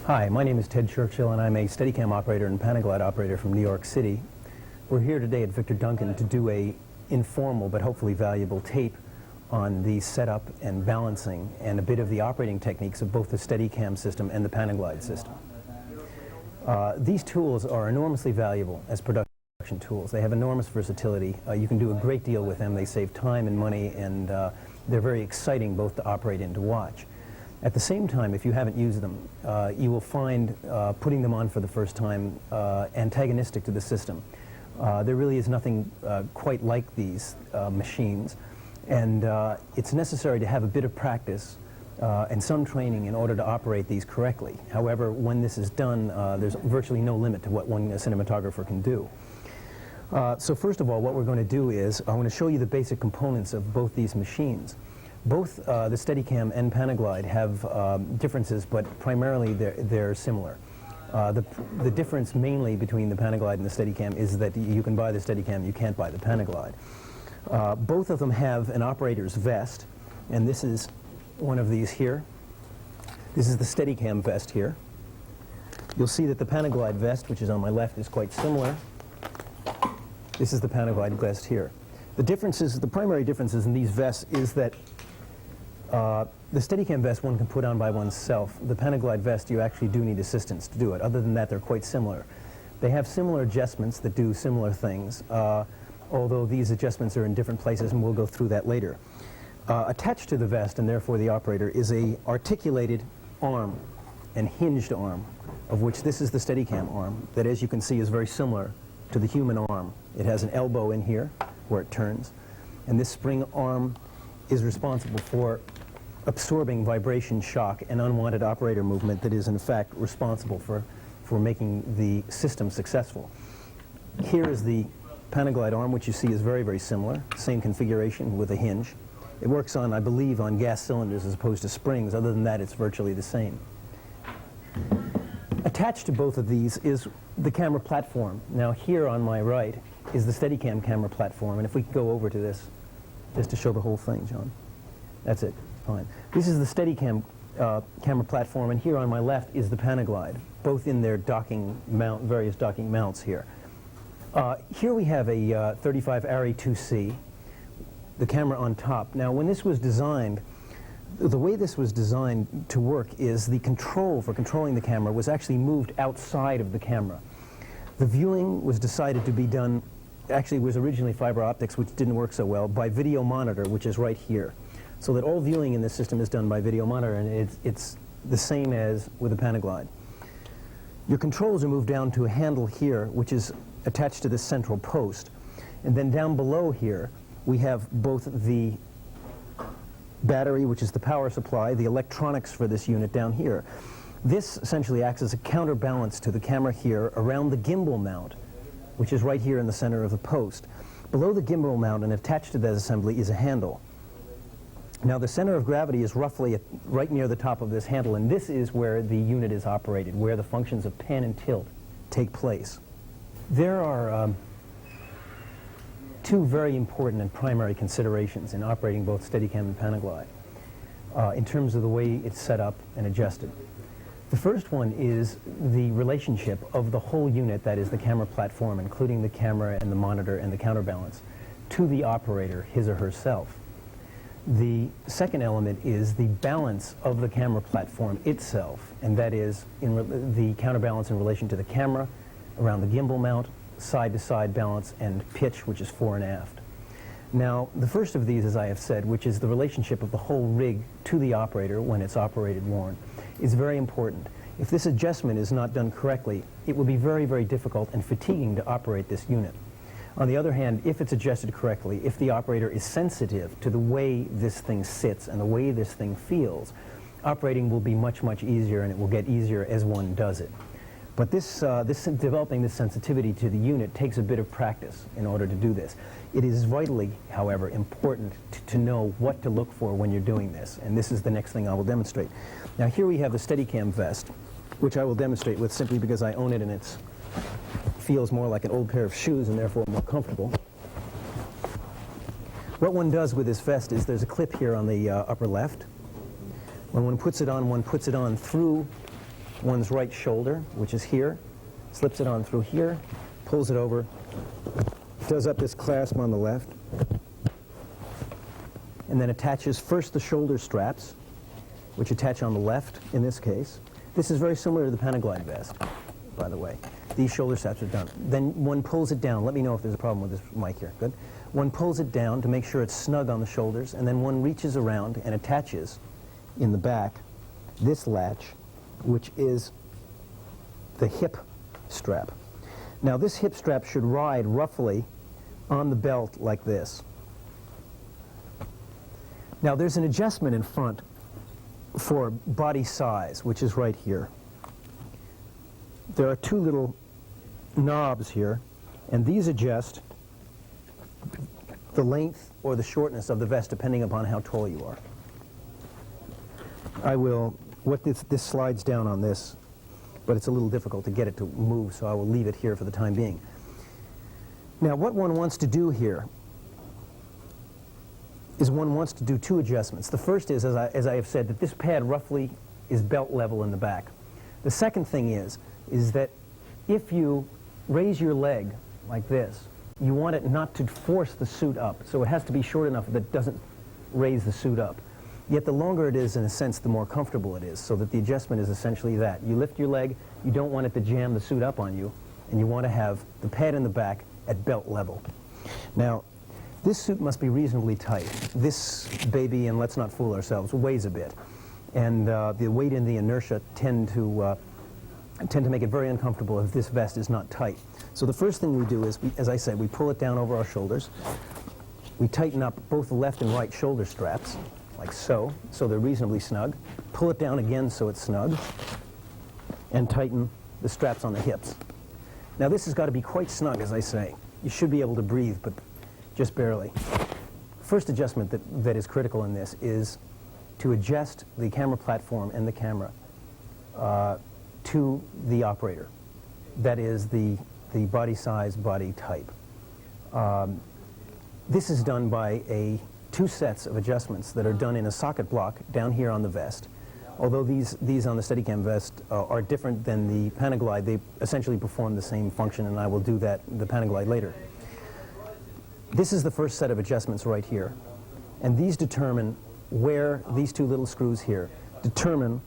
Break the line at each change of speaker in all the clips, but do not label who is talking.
Hi, my name is Ted Churchill, and I'm a Steadicam operator and Panaglide operator from New York City. We're here today at Victor Duncan to do a informal but hopefully valuable tape on the setup and balancing and a bit of the operating techniques of both the Steadicam system and the Panaglide system. These tools are enormously valuable as production tools. They have enormous versatility. You can do a great deal with them. They save time and money, and they're very exciting both to operate and to watch. At the same time, if you haven't used them, you will find putting them on for the first time antagonistic to the system. There really is nothing quite like these machines, and it's necessary to have a bit of practice and some training in order to operate these correctly. However, when this is done, there's virtually no limit to what one cinematographer can do. So first of all, what we're going to do is I want to show you the basic components of both these machines. Both the Steadicam and Panaglide have differences, but primarily they're similar. The difference mainly between the Panaglide and the Steadicam is that you can buy the Steadicam, you can't buy the Panaglide. Both of them have an operator's vest, and this is one of these here. This is the Steadicam vest here. You'll see that the Panaglide vest, which is on my left, is quite similar. This is the Panaglide vest here. The differences, the primary differences in these vests is that the Steadicam vest one can put on by oneself. The Panaglide vest, you actually do need assistance to do it. Other than that, they're quite similar. They have similar adjustments that do similar things, although these adjustments are in different places, and we'll go through that later. Attached to the vest, and therefore the operator, is a articulated arm and hinged arm, of which this is the Steadicam arm, that, as you can see, is very similar to the human arm. It has an elbow in here where it turns, and this spring arm is responsible for absorbing vibration, shock, and unwanted operator movement that is in fact responsible for making the system successful. Here is the Panaglide arm, which you see is very, very similar, same configuration with a hinge. It works on, I believe, on gas cylinders as opposed to springs. Other than that, it's virtually the same. Attached to both of these is the camera platform. Now here on my right is the Steadicam camera platform, and if we could go over to this just to show the whole thing, John. That's it. Fine. This is the Steadicam camera platform, and here on my left is the Panaglide, both in their docking mount, various docking mounts here. Here we have a 35 ARRI 2C, the camera on top. Now, when this was designed, the way this was designed to work is the control for controlling the camera was actually moved outside of the camera. The viewing was decided to be done, actually it was originally fiber optics, which didn't work so well, by video monitor, which is right here. So that all viewing in this system is done by video monitor, and it's the same as with the Panaglide. Your controls are moved down to a handle here, which is attached to this central post. And then down below here, we have both the battery, which is the power supply, the electronics for this unit down here. This essentially acts as a counterbalance to the camera here around the gimbal mount, which is right here in the center of the post. Below the gimbal mount and attached to that assembly is a handle. Now the center of gravity is roughly right near the top of this handle, and this is where the unit is operated, where the functions of pan and tilt take place. There are two very important and primary considerations in operating both Steadicam and Panaglide in terms of the way it's set up and adjusted. The first one is the relationship of the whole unit, that is the camera platform, including the camera and the monitor and the counterbalance, to the operator, his or herself. The second element is the balance of the camera platform itself, and that is the counterbalance in relation to the camera, around the gimbal mount, side-to-side balance, and pitch, which is fore and aft. Now, the first of these, as I have said, which is the relationship of the whole rig to the operator when it's operated worn, is very important. If this adjustment is not done correctly, it will be very, very difficult and fatiguing to operate this unit. On the other hand, if it's adjusted correctly, if the operator is sensitive to the way this thing sits and the way this thing feels, operating will be much, much easier, and it will get easier as one does it. But developing this sensitivity to the unit takes a bit of practice in order to do this. It is vitally, however, important to know what to look for when you're doing this, and this is the next thing I will demonstrate. Now here we have the Steadicam vest, which I will demonstrate with simply because I own it and it feels more like an old pair of shoes and therefore more comfortable. What one does with this vest is there's a clip here on the upper left. When one puts it on through one's right shoulder, which is here, slips it on through here, pulls it over, does up this clasp on the left, and then attaches first the shoulder straps, which attach on the left in this case. This is very similar to the Panaglide vest, by the way. These shoulder straps are done. Then one pulls it down. Let me know if there's a problem with this mic here. Good. One pulls it down to make sure it's snug on the shoulders, and then one reaches around and attaches in the back this latch, which is the hip strap. Now this hip strap should ride roughly on the belt like this. Now there's an adjustment in front for body size, which is right here. There are two little knobs here, and these adjust the length or the shortness of the vest depending upon how tall you are. This slides down on this, but it's a little difficult to get it to move, so I will leave it here for the time being. Now what one wants to do here is one wants to do two adjustments. The first is, as I have said, that this pad roughly is belt level in the back. The second thing is that if you raise your leg like this, you want it not to force the suit up, so it has to be short enough that it doesn't raise the suit up. Yet the longer it is, in a sense, the more comfortable it is, so that the adjustment is essentially that. You lift your leg, you don't want it to jam the suit up on you, and you want to have the pad in the back at belt level. Now, this suit must be reasonably tight. This baby, and let's not fool ourselves, weighs a bit. And the weight and the inertia tend to make it very uncomfortable if this vest is not tight. So the first thing we do is, as I said, we pull it down over our shoulders. We tighten up both the left and right shoulder straps, like so they're reasonably snug. Pull it down again so it's snug, and tighten the straps on the hips. Now this has got to be quite snug, as I say. You should be able to breathe, but just barely. First adjustment that is critical in this is to adjust the camera platform and the camera to the operator. That is the body size, body type. This is done by two sets of adjustments that are done in a socket block down here on the vest. Although these on the Steadicam vest are different than the Panaglide, they essentially perform the same function, and I will do that the Panaglide later. This is the first set of adjustments right here, and these determine where these two little screws here determine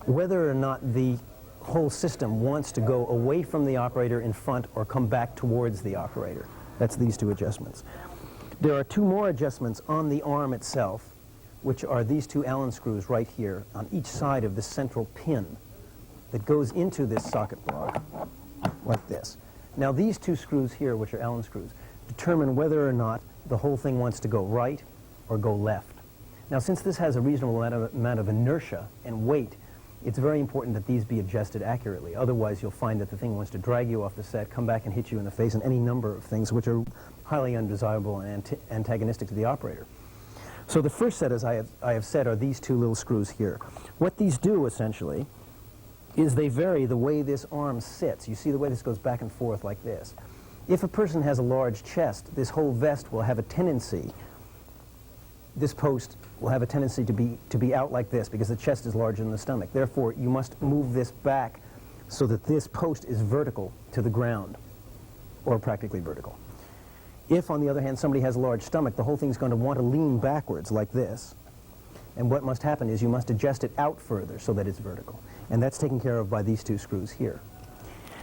whether or not the whole system wants to go away from the operator in front or come back towards the operator. That's these two adjustments. There are two more adjustments on the arm itself, which are these two Allen screws right here on each side of the central pin that goes into this socket block, like this. Now these two screws here, which are Allen screws, determine whether or not the whole thing wants to go right or go left. Now since this has a reasonable amount of inertia and weight, it's very important that these be adjusted accurately. Otherwise you'll find that the thing wants to drag you off the set, come back and hit you in the face, and any number of things which are highly undesirable and antagonistic to the operator. So the first set, as I have said, are these two little screws here. What these do essentially is they vary the way this arm sits. You see the way this goes back and forth like this. If a person has a large chest, this whole vest will have a tendency, this post will have a tendency to be out like this because the chest is larger than the stomach. Therefore, you must move this back so that this post is vertical to the ground, or practically vertical. If, on the other hand, somebody has a large stomach, the whole thing's going to want to lean backwards like this. And what must happen is you must adjust it out further so that it's vertical. And that's taken care of by these two screws here.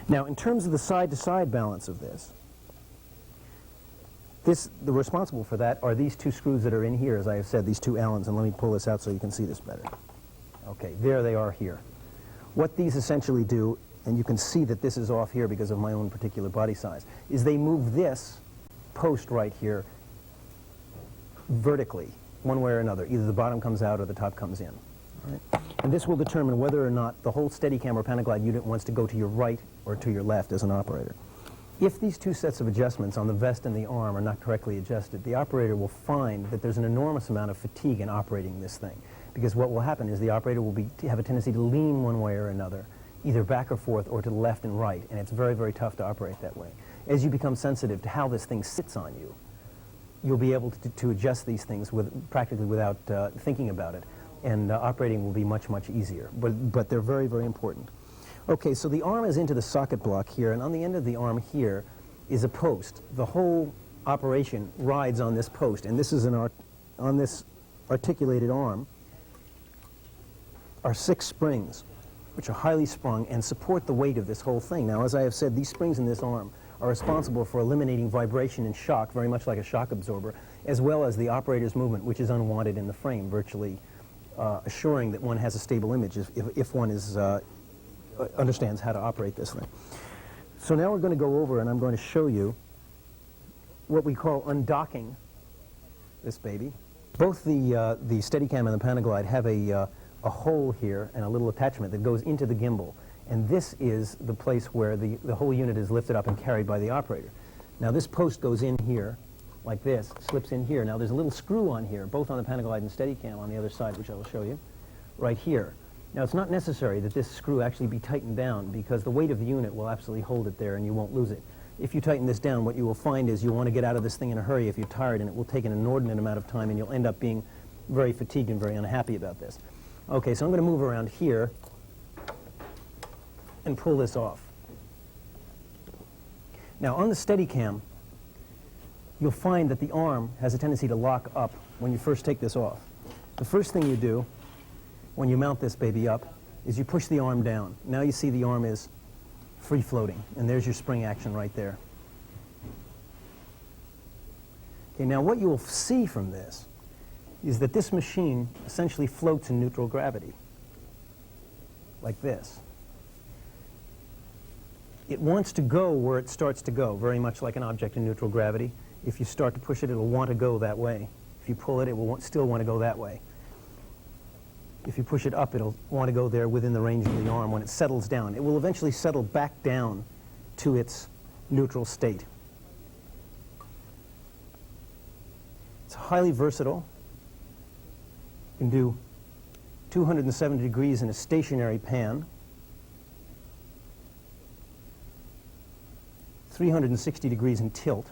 Now, in terms of the side-to-side balance of this, the responsible for that are these two screws that are in here, as I have said, these two Allens, and let me pull this out so you can see this better. Okay, there they are here. What these essentially do, and you can see that this is off here because of my own particular body size, is they move this post right here vertically, one way or another. Either the bottom comes out or the top comes in. Right? And this will determine whether or not the whole Steadicam or Panaglide unit wants to go to your right or to your left as an operator. If these two sets of adjustments on the vest and the arm are not correctly adjusted, the operator will find that there's an enormous amount of fatigue in operating this thing. Because what will happen is the operator will have a tendency to lean one way or another, either back or forth or to the left and right, and it's very, very tough to operate that way. As you become sensitive to how this thing sits on you, you'll be able to adjust these things practically without thinking about it, and operating will be much, much easier. But they're very, very important. Okay, so the arm is into the socket block here, and on the end of the arm here is a post. The whole operation rides on this post, and this is on this articulated arm are 6 springs, which are highly sprung and support the weight of this whole thing. Now, as I have said, these springs in this arm are responsible for eliminating vibration and shock, very much like a shock absorber, as well as the operator's movement, which is unwanted in the frame, virtually assuring that one has a stable image if one is, understands how to operate this thing. So now we're going to go over and I'm going to show you what we call undocking this baby. Both the Steadicam and the Panaglide have a hole here and a little attachment that goes into the gimbal. And this is the place where the whole unit is lifted up and carried by the operator. Now this post goes in here like this, slips in here. Now there's a little screw on here, both on the Panaglide and Steadicam on the other side, which I will show you, right here. Now it's not necessary that this screw actually be tightened down because the weight of the unit will absolutely hold it there and you won't lose it. If you tighten this down, what you will find is you'll want to get out of this thing in a hurry if you're tired, and it will take an inordinate amount of time and you'll end up being very fatigued and very unhappy about this. Okay, so I'm going to move around here and pull this off. Now on the Steadicam, you'll find that the arm has a tendency to lock up when you first take this off. The first thing you do when you mount this baby up is you push the arm down. Now you see the arm is free floating, and there's your spring action right there. Okay, now what you will see from this is that this machine essentially floats in neutral gravity, like this. It wants to go where it starts to go, very much like an object in neutral gravity. If you start to push it, it'll want to go that way. If you pull it, it will still want to go that way. If you push it up, it'll want to go there within the range of the arm. When it settles down, it will eventually settle back down to its neutral state. It's highly versatile. You can do 270 degrees in a stationary pan, 360 degrees in tilt,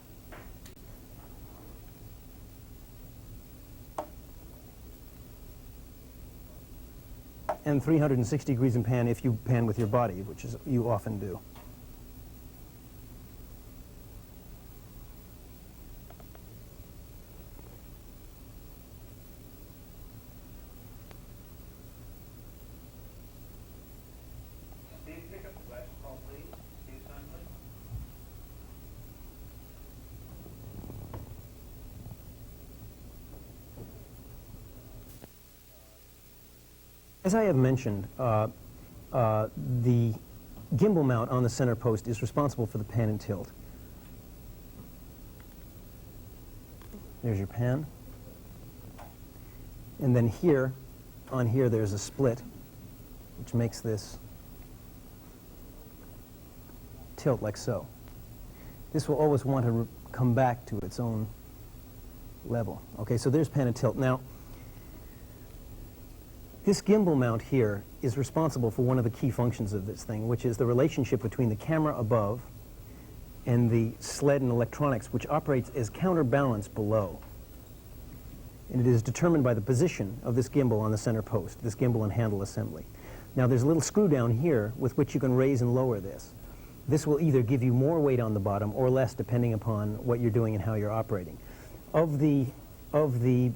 and 360 degrees in pan if you pan with your body, which is you often do.
Steve, pick up the flash call, please. Steve Sunley.
As I have mentioned, the gimbal mount on the center post is responsible for the pan and tilt. There's your pan. And then here, on here, there's a split, which makes this tilt like so. This will always want to come back to its own level. Okay, so there's pan and tilt. Now, this gimbal mount here is responsible for one of the key functions of this thing, which is the relationship between the camera above and the sled and electronics, which operates as counterbalance below. And it is determined by the position of this gimbal on the center post, this gimbal and handle assembly. Now there's a little screw down here with which you can raise and lower this. This will either give you more weight on the bottom or less, depending upon what you're doing and how you're operating. Of the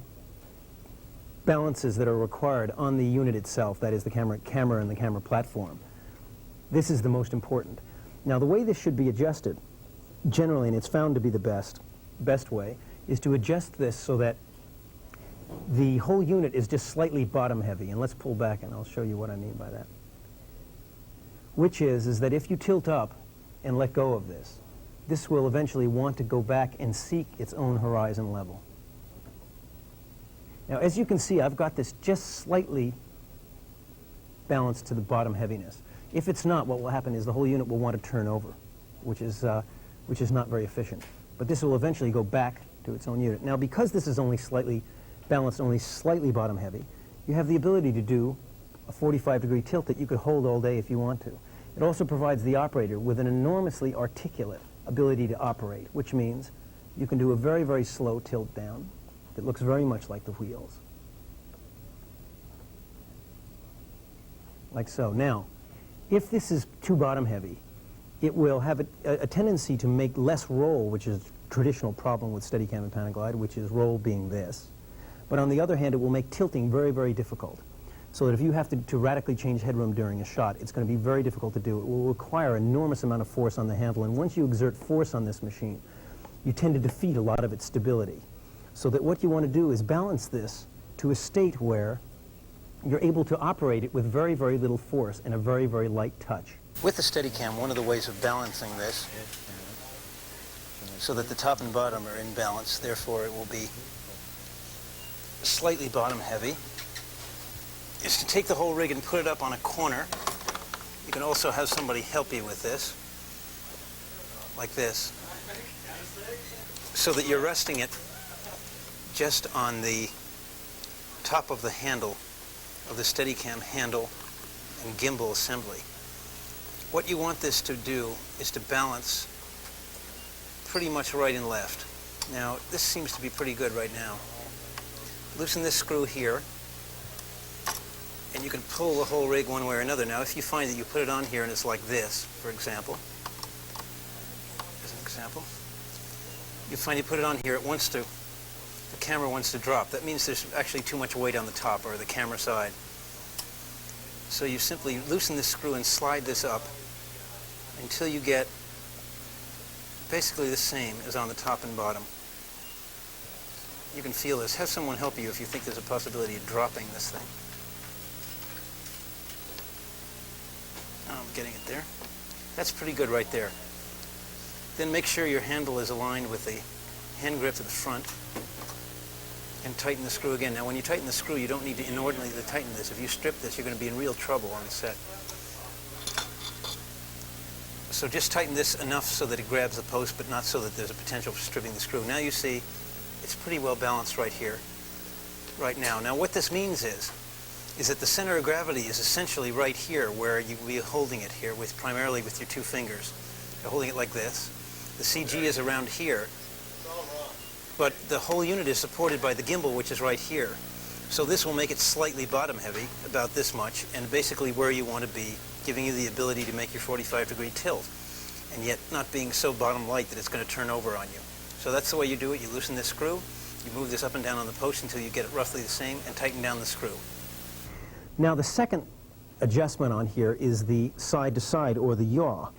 balances that are required on the unit itself, that is the camera and the camera platform, this is the most important. Now the way this should be adjusted, generally, and it's found to be the best way, is to adjust this so that the whole unit is just slightly bottom heavy. And let's pull back and I'll show you what I mean by that. Which is that if you tilt up and let go of this, this will eventually want to go back and seek its own horizon level. Now, as you can see, I've got this just slightly balanced to the bottom heaviness. If it's not, what will happen is the whole unit will want to turn over, which is not very efficient. But this will eventually go back to its own unit. Now, because this is only slightly balanced, only slightly bottom heavy, you have the ability to do a 45-degree tilt that you could hold all day if you want to. It also provides the operator with an enormously articulate ability to operate, which means you can do a very, very slow tilt down that looks very much like the wheels. Like so. Now, If this is too bottom heavy, it will have a tendency to make less roll, which is a traditional problem with Steadicam and Panaglide, which is roll being this. But on the other hand, it will make tilting very, very difficult. So that if you have to radically change headroom during a shot, it's going to be very difficult to do. It will require an enormous amount of force on the handle, and once you exert force on this machine, you tend to defeat a lot of its stability. So that what you want to do is balance this to a state where you're able to operate it with very, very little force and a very, very light touch. With the Steadicam, one of the ways of balancing this so that the top and bottom are in balance, therefore it will be slightly bottom heavy, is to take the whole rig and put it up on a corner. You can also have somebody help you with this, like this, so that you're resting it just on the top of the handle of the Steadicam handle and gimbal assembly. What you want this to do is to balance pretty much right and left. Now, this seems to be pretty good right now. Loosen this screw here, and you can pull the whole rig one way or another. Now, if you find that you put it on here and it's like this, for example, as an example, you find you put it on here, the camera wants to drop. That means there's actually too much weight on the top or the camera side. So you simply loosen this screw and slide this up until you get basically the same as on the top and bottom. You can feel this. Have someone help you if you think there's a possibility of dropping this thing. Oh, I'm getting it there. That's pretty good right there. Then make sure your handle is aligned with the hand grip to the front, and tighten the screw again. Now, when you tighten the screw, you don't need to inordinately tighten this. If you strip this, you're going to be in real trouble on the set. So just tighten this enough so that it grabs the post, but not so that there's a potential for stripping the screw. Now you see it's pretty well balanced right here, right now. Now, what this means is that the center of gravity is essentially right here, where you will be holding it here, primarily with your two fingers. You're holding it like this. The CG is around here. But the whole unit is supported by the gimbal, which is right here. So this will make it slightly bottom heavy, about this much, and basically where you want to be, giving you the ability to make your 45-degree tilt, and yet not being so bottom light that it's going to turn over on you. So that's the way you do it. You loosen this screw, you move this up and down on the post until you get it roughly the same, and tighten down the screw. Now, the second adjustment on here is the side-to-side, or the yaw.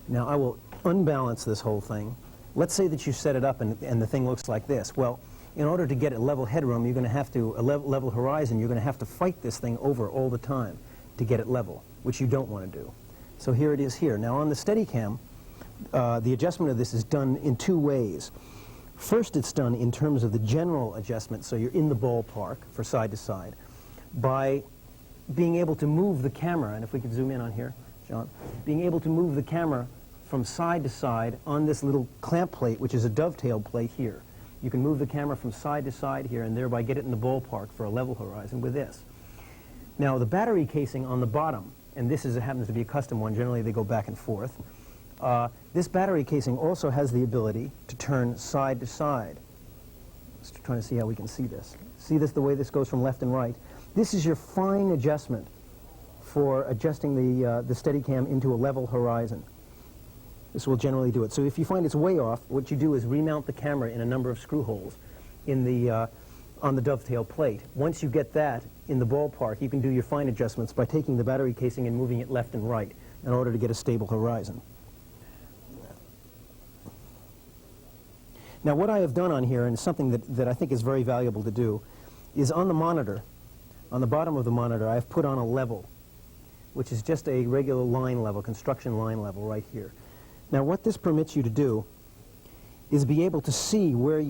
Now, I will unbalance this whole thing. Let's say that you set it up and the thing looks like this. Well, in order to get a level headroom, you're going to have to, a level horizon, you're going to have to fight this thing over all the time to get it level, which you don't want to do. So here it is here. Now, on the Steadicam, the adjustment of this is done in two ways. First, it's done in terms of the general adjustment, so you're in the ballpark for side to side, by being able to move the camera, and if we could zoom in on here, John, being able to move the camera from side to side on this little clamp plate, which is a dovetail plate here. You can move the camera from side to side here and thereby get it in the ballpark for a level horizon with this. Now, the battery casing on the bottom, and this happens to be a custom one, generally they go back and forth, this battery casing also has the ability to turn side to side. Just trying to see how we can see this. See this, the way this goes from left and right? This is your fine adjustment for adjusting the Steadicam into a level horizon. This will generally do it. So if you find it's way off, what you do is remount the camera in a number of screw holes in on the dovetail plate. Once you get that in the ballpark, you can do your fine adjustments by taking the battery casing and moving it left and right in order to get a stable horizon. Now, what I have done on here, and something that I think is very valuable to do, is on the monitor, on the bottom of the monitor, I've put on a level, which is just a regular line level, construction line level right here. Now, what this permits you to do is be able to see where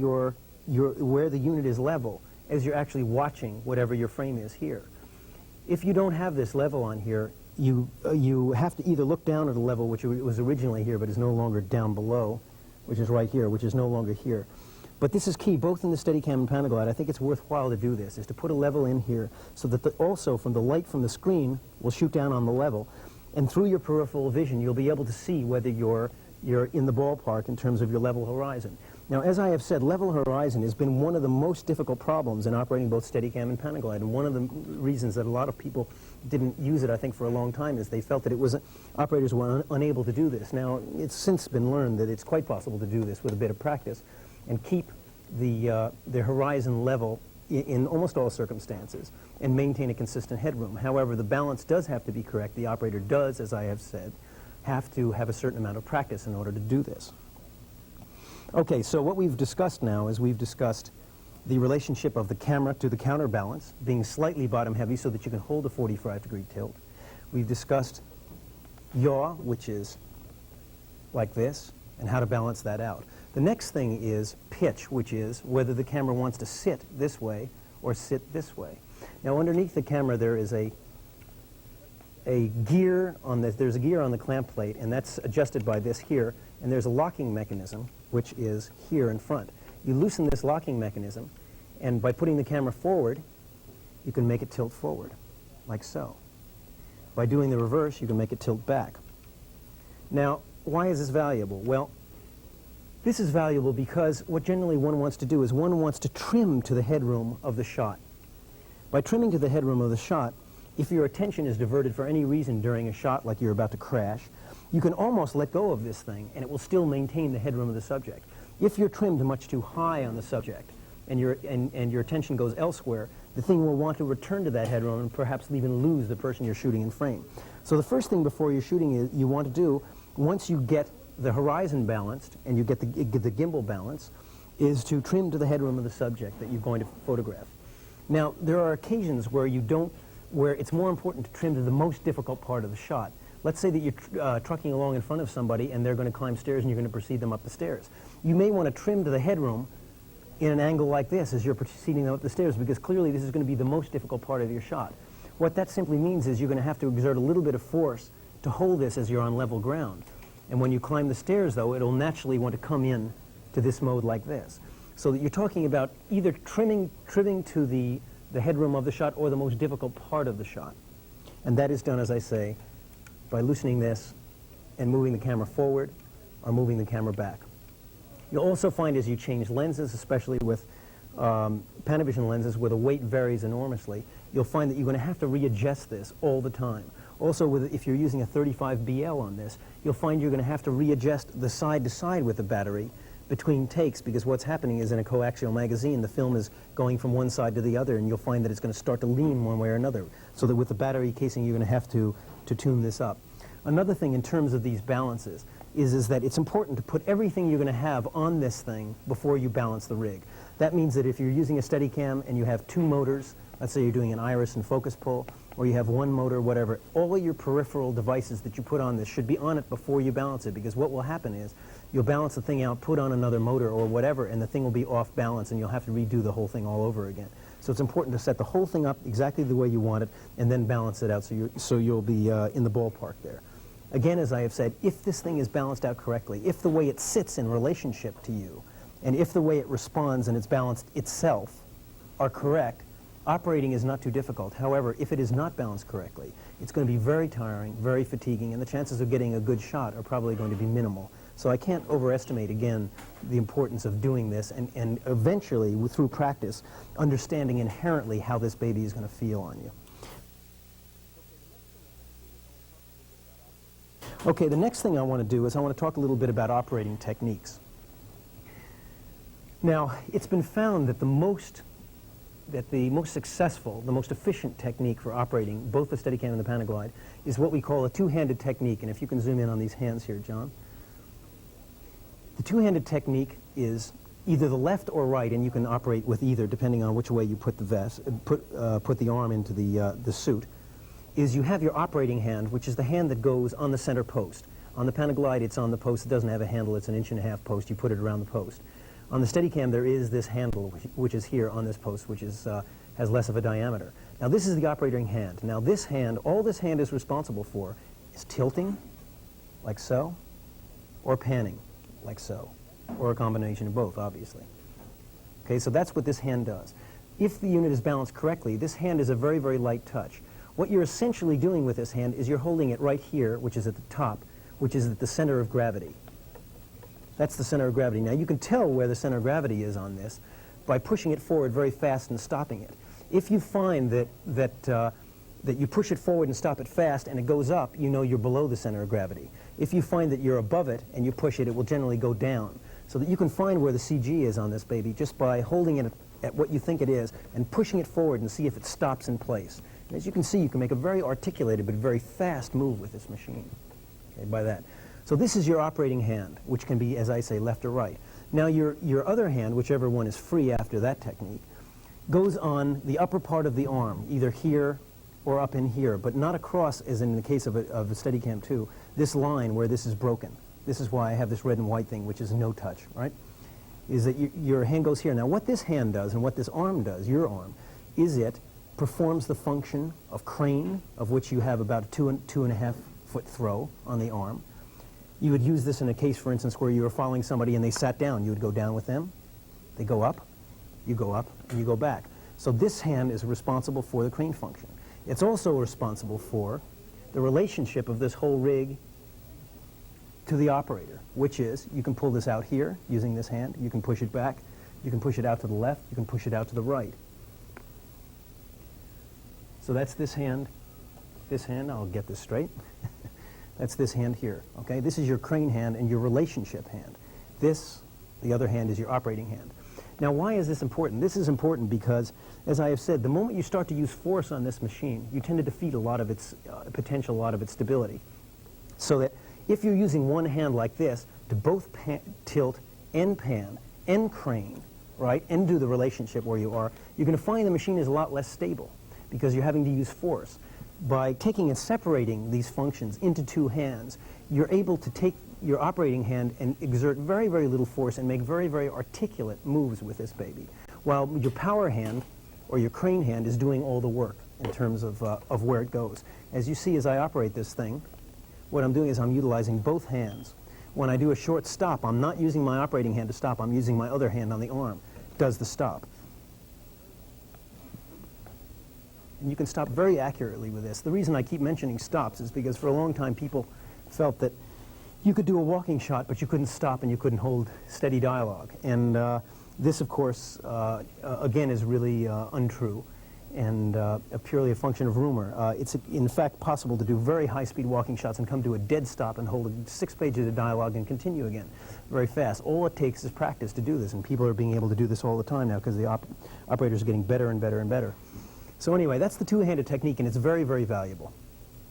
where the unit is level as you're actually watching whatever your frame is here. If you don't have this level on here, you have to either look down at a level which was originally here but is no longer down below, which is right here, which is no longer here. But this is key, both in the Steadicam and Panaglide. I think it's worthwhile to do this, is to put a level in here so that also from the light from the screen will shoot down on the level. And through your peripheral vision, you'll be able to see whether you're in the ballpark in terms of your level horizon. Now, as I have said, level horizon has been one of the most difficult problems in operating both Steadicam and Panaglide, and one of the reasons that a lot of people didn't use it, I think, for a long time is they felt that it was operators were unable to do this. Now, it's since been learned that it's quite possible to do this with a bit of practice and keep the horizon level in almost all circumstances and maintain a consistent headroom. However, the balance does have to be correct. The operator does, as I have said, have to have a certain amount of practice in order to do this. Okay, so what we've discussed now is we've discussed the relationship of the camera to the counterbalance, being slightly bottom heavy so that you can hold a 45-degree tilt. We've discussed yaw, which is like this, and how to balance that out. The next thing is pitch, which is whether the camera wants to sit this way or sit this way. Now, underneath the camera there is a gear on there's a gear on the clamp plate, and that's adjusted by this here, and there's a locking mechanism which is here in front. You loosen this locking mechanism, and by putting the camera forward, you can make it tilt forward, like so. By doing the reverse, you can make it tilt back. Now, why is this valuable? Well, this is valuable because what generally one wants to do is one wants to trim to the headroom of the shot. By trimming to the headroom of the shot, if your attention is diverted for any reason during a shot, like you're about to crash, you can almost let go of this thing and it will still maintain the headroom of the subject. If you're trimmed much too high on the subject and your attention goes elsewhere, the thing will want to return to that headroom and perhaps even lose the person you're shooting in frame. So the first thing before you're shooting is you want to do, once you get the horizon balanced and you get the gimbal balance, is to trim to the headroom of the subject that you're going to photograph. Now, there are occasions where where it's more important to trim to the most difficult part of the shot. Let's say that you're trucking along in front of somebody and they're going to climb stairs and you're going to precede them up the stairs. You may want to trim to the headroom in an angle like this as you're preceding them up the stairs, because clearly this is going to be the most difficult part of your shot. What that simply means is you're going to have to exert a little bit of force to hold this as you're on level ground. And when you climb the stairs, though, it'll naturally want to come in to this mode like this. So that you're talking about either trimming to the headroom of the shot or the most difficult part of the shot. And that is done, as I say, by loosening this and moving the camera forward or moving the camera back. You'll also find as you change lenses, especially with Panavision lenses where the weight varies enormously, you'll find that you're going to have to readjust this all the time. Also, if you're using a 35 BL on this, you'll find you're going to have to readjust the side to side with the battery between takes, because what's happening is in a coaxial magazine, the film is going from one side to the other, and you'll find that it's going to start to lean one way or another. So that with the battery casing, you're going to have to tune this up. Another thing in terms of these balances is that it's important to put everything you're going to have on this thing before you balance the rig. That means that if you're using a Steadicam and you have two motors, let's say you're doing an iris and focus pull, or you have one motor, whatever, all of your peripheral devices that you put on this should be on it before you balance it, because what will happen is you'll balance the thing out, put on another motor or whatever, and the thing will be off balance and you'll have to redo the whole thing all over again. So it's important to set the whole thing up exactly the way you want it and then balance it out so you'll be in the ballpark there. Again, as I have said, if this thing is balanced out correctly, if the way it sits in relationship to you, and if the way it responds and it's balanced itself are correct, operating is not too difficult. However, if it is not balanced correctly, it's going to be very tiring, very fatiguing, and the chances of getting a good shot are probably going to be minimal. So I can't overestimate, again, the importance of doing this and eventually, through practice, understanding inherently how this baby is going to feel on you. Okay, the next thing I want to do is I want to talk a little bit about operating techniques. Now, it's been found that the most successful, the most efficient technique for operating both the Steadicam and the Panaglide is what we call a two-handed technique. And if you can zoom in on these hands here, John. The two-handed technique is either the left or right, and you can operate with either depending on which way you put the vest, put the arm into the suit. Is you have your operating hand, which is the hand that goes on the center post. On the Panaglide, it's on the post. It doesn't have a handle. It's an 1.5-inch post. You put it around the post. On the Steadicam, there is this handle, which is here on this post, which is, has less of a diameter. Now, this is the operating hand. Now, this hand, all this hand is responsible for is tilting, like so, or panning, like so, or a combination of both, obviously. Okay, so that's what this hand does. If the unit is balanced correctly, this hand is a very, very light touch. What you're essentially doing with this hand is you're holding it right here, which is at the top, which is at the center of gravity. That's the center of gravity. Now you can tell where the center of gravity is on this by pushing it forward very fast and stopping it. If you find that you push it forward and stop it fast and it goes up, you know you're below the center of gravity. If you find that you're above it and you push it, it will generally go down. So that you can find where the CG is on this baby just by holding it at what you think it is and pushing it forward and see if it stops in place. And as you can see, you can make a very articulated but very fast move with this machine, okay, by that. So this is your operating hand, which can be, as I say, left or right. Now your other hand, whichever one is free after that technique, goes on the upper part of the arm, either here or up in here, but not across, as in the case of a Steadicam 2, this line where this is broken. This is why I have this red and white thing, which is no touch, right? Is that your hand goes here. Now what this hand does and what this arm does, your arm, is it performs the function of crane, of which you have about a 2.5 foot throw on the arm. You would use this in a case, for instance, where you were following somebody and they sat down. You would go down with them. They go up, and you go back. So this hand is responsible for the crane function. It's also responsible for the relationship of this whole rig to the operator, which is you can pull this out here using this hand, you can push it back, you can push it out to the left, you can push it out to the right. So that's this hand, I'll get this straight. That's this hand here, okay? This is your crane hand and your relationship hand. This, the other hand, is your operating hand. Now, why is this important? This is important because, as I have said, the moment you start to use force on this machine, you tend to defeat a lot of its potential, a lot of its stability. So that if you're using one hand like this to both tilt and pan and crane, right, and do the relationship where you are, you're going to find the machine is a lot less stable because you're having to use force. By taking and separating these functions into two hands, you're able to take your operating hand and exert very, very little force and make very, very articulate moves with this baby, while your power hand or your crane hand is doing all the work in terms of where it goes. As you see, as I operate this thing, what I'm doing is I'm utilizing both hands. When I do a short stop, I'm not using my operating hand to stop, I'm using my other hand on the arm, does the stop. And you can stop very accurately with this. The reason I keep mentioning stops is because for a long time people felt that you could do a walking shot, but you couldn't stop and you couldn't hold steady dialogue. And this, of course, again, is really untrue and purely a function of rumor. It's, in fact, possible to do very high-speed walking shots and come to a dead stop and hold 6 pages of dialogue and continue again very fast. All it takes is practice to do this, and people are being able to do this all the time now because the operators are getting better and better and better. So anyway, that's the two-handed technique, and it's very, very valuable.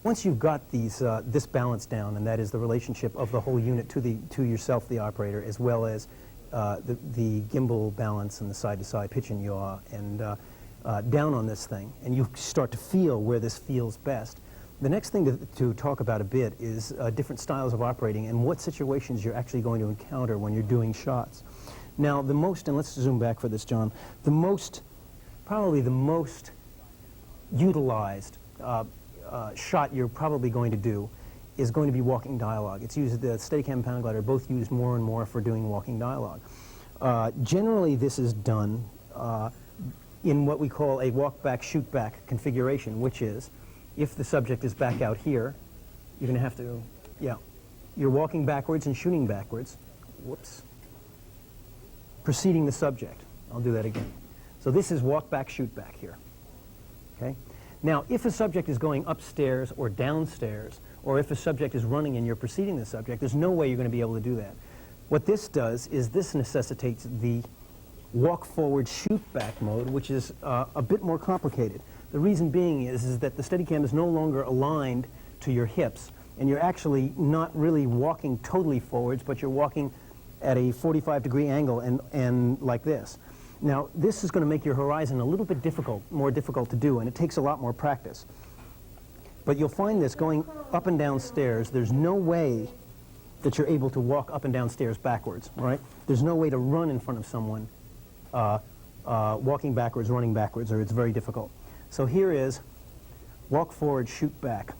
Once you've got this balance down, and that is the relationship of the whole unit to yourself, the operator, as well as the gimbal balance and the side-to-side pitch and yaw, and down on this thing, and you start to feel where this feels best. The next thing to talk about a bit is different styles of operating and what situations you're actually going to encounter when you're doing shots. Now, the most, and let's zoom back for this, John, probably the most utilized shot you're probably going to do is going to be walking dialogue. It's used, the Steadicam and Panaglide are both used more and more for doing walking dialogue. Generally, this is done in what we call a walk-back, shoot-back configuration, which is, if the subject is back out here, you're going to have to, you're walking backwards and shooting backwards, whoops, preceding the subject. I'll do that again. So this is walk-back, shoot-back here. Okay? Now, if a subject is going upstairs or downstairs, or if a subject is running and you're preceding the subject, there's no way you're going to be able to do that. What this does is this necessitates the walk forward, shoot back mode, which is a bit more complicated. The reason being is that the Steadicam is no longer aligned to your hips, and you're actually not really walking totally forwards, but you're walking at a 45-degree angle and like this. Now, this is going to make your horizon a little bit more difficult to do, and it takes a lot more practice. But you'll find this going up and down stairs, there's no way that you're able to walk up and down stairs backwards, right? There's no way to run in front of someone walking backwards, running backwards, or it's very difficult. So here is walk forward, shoot back.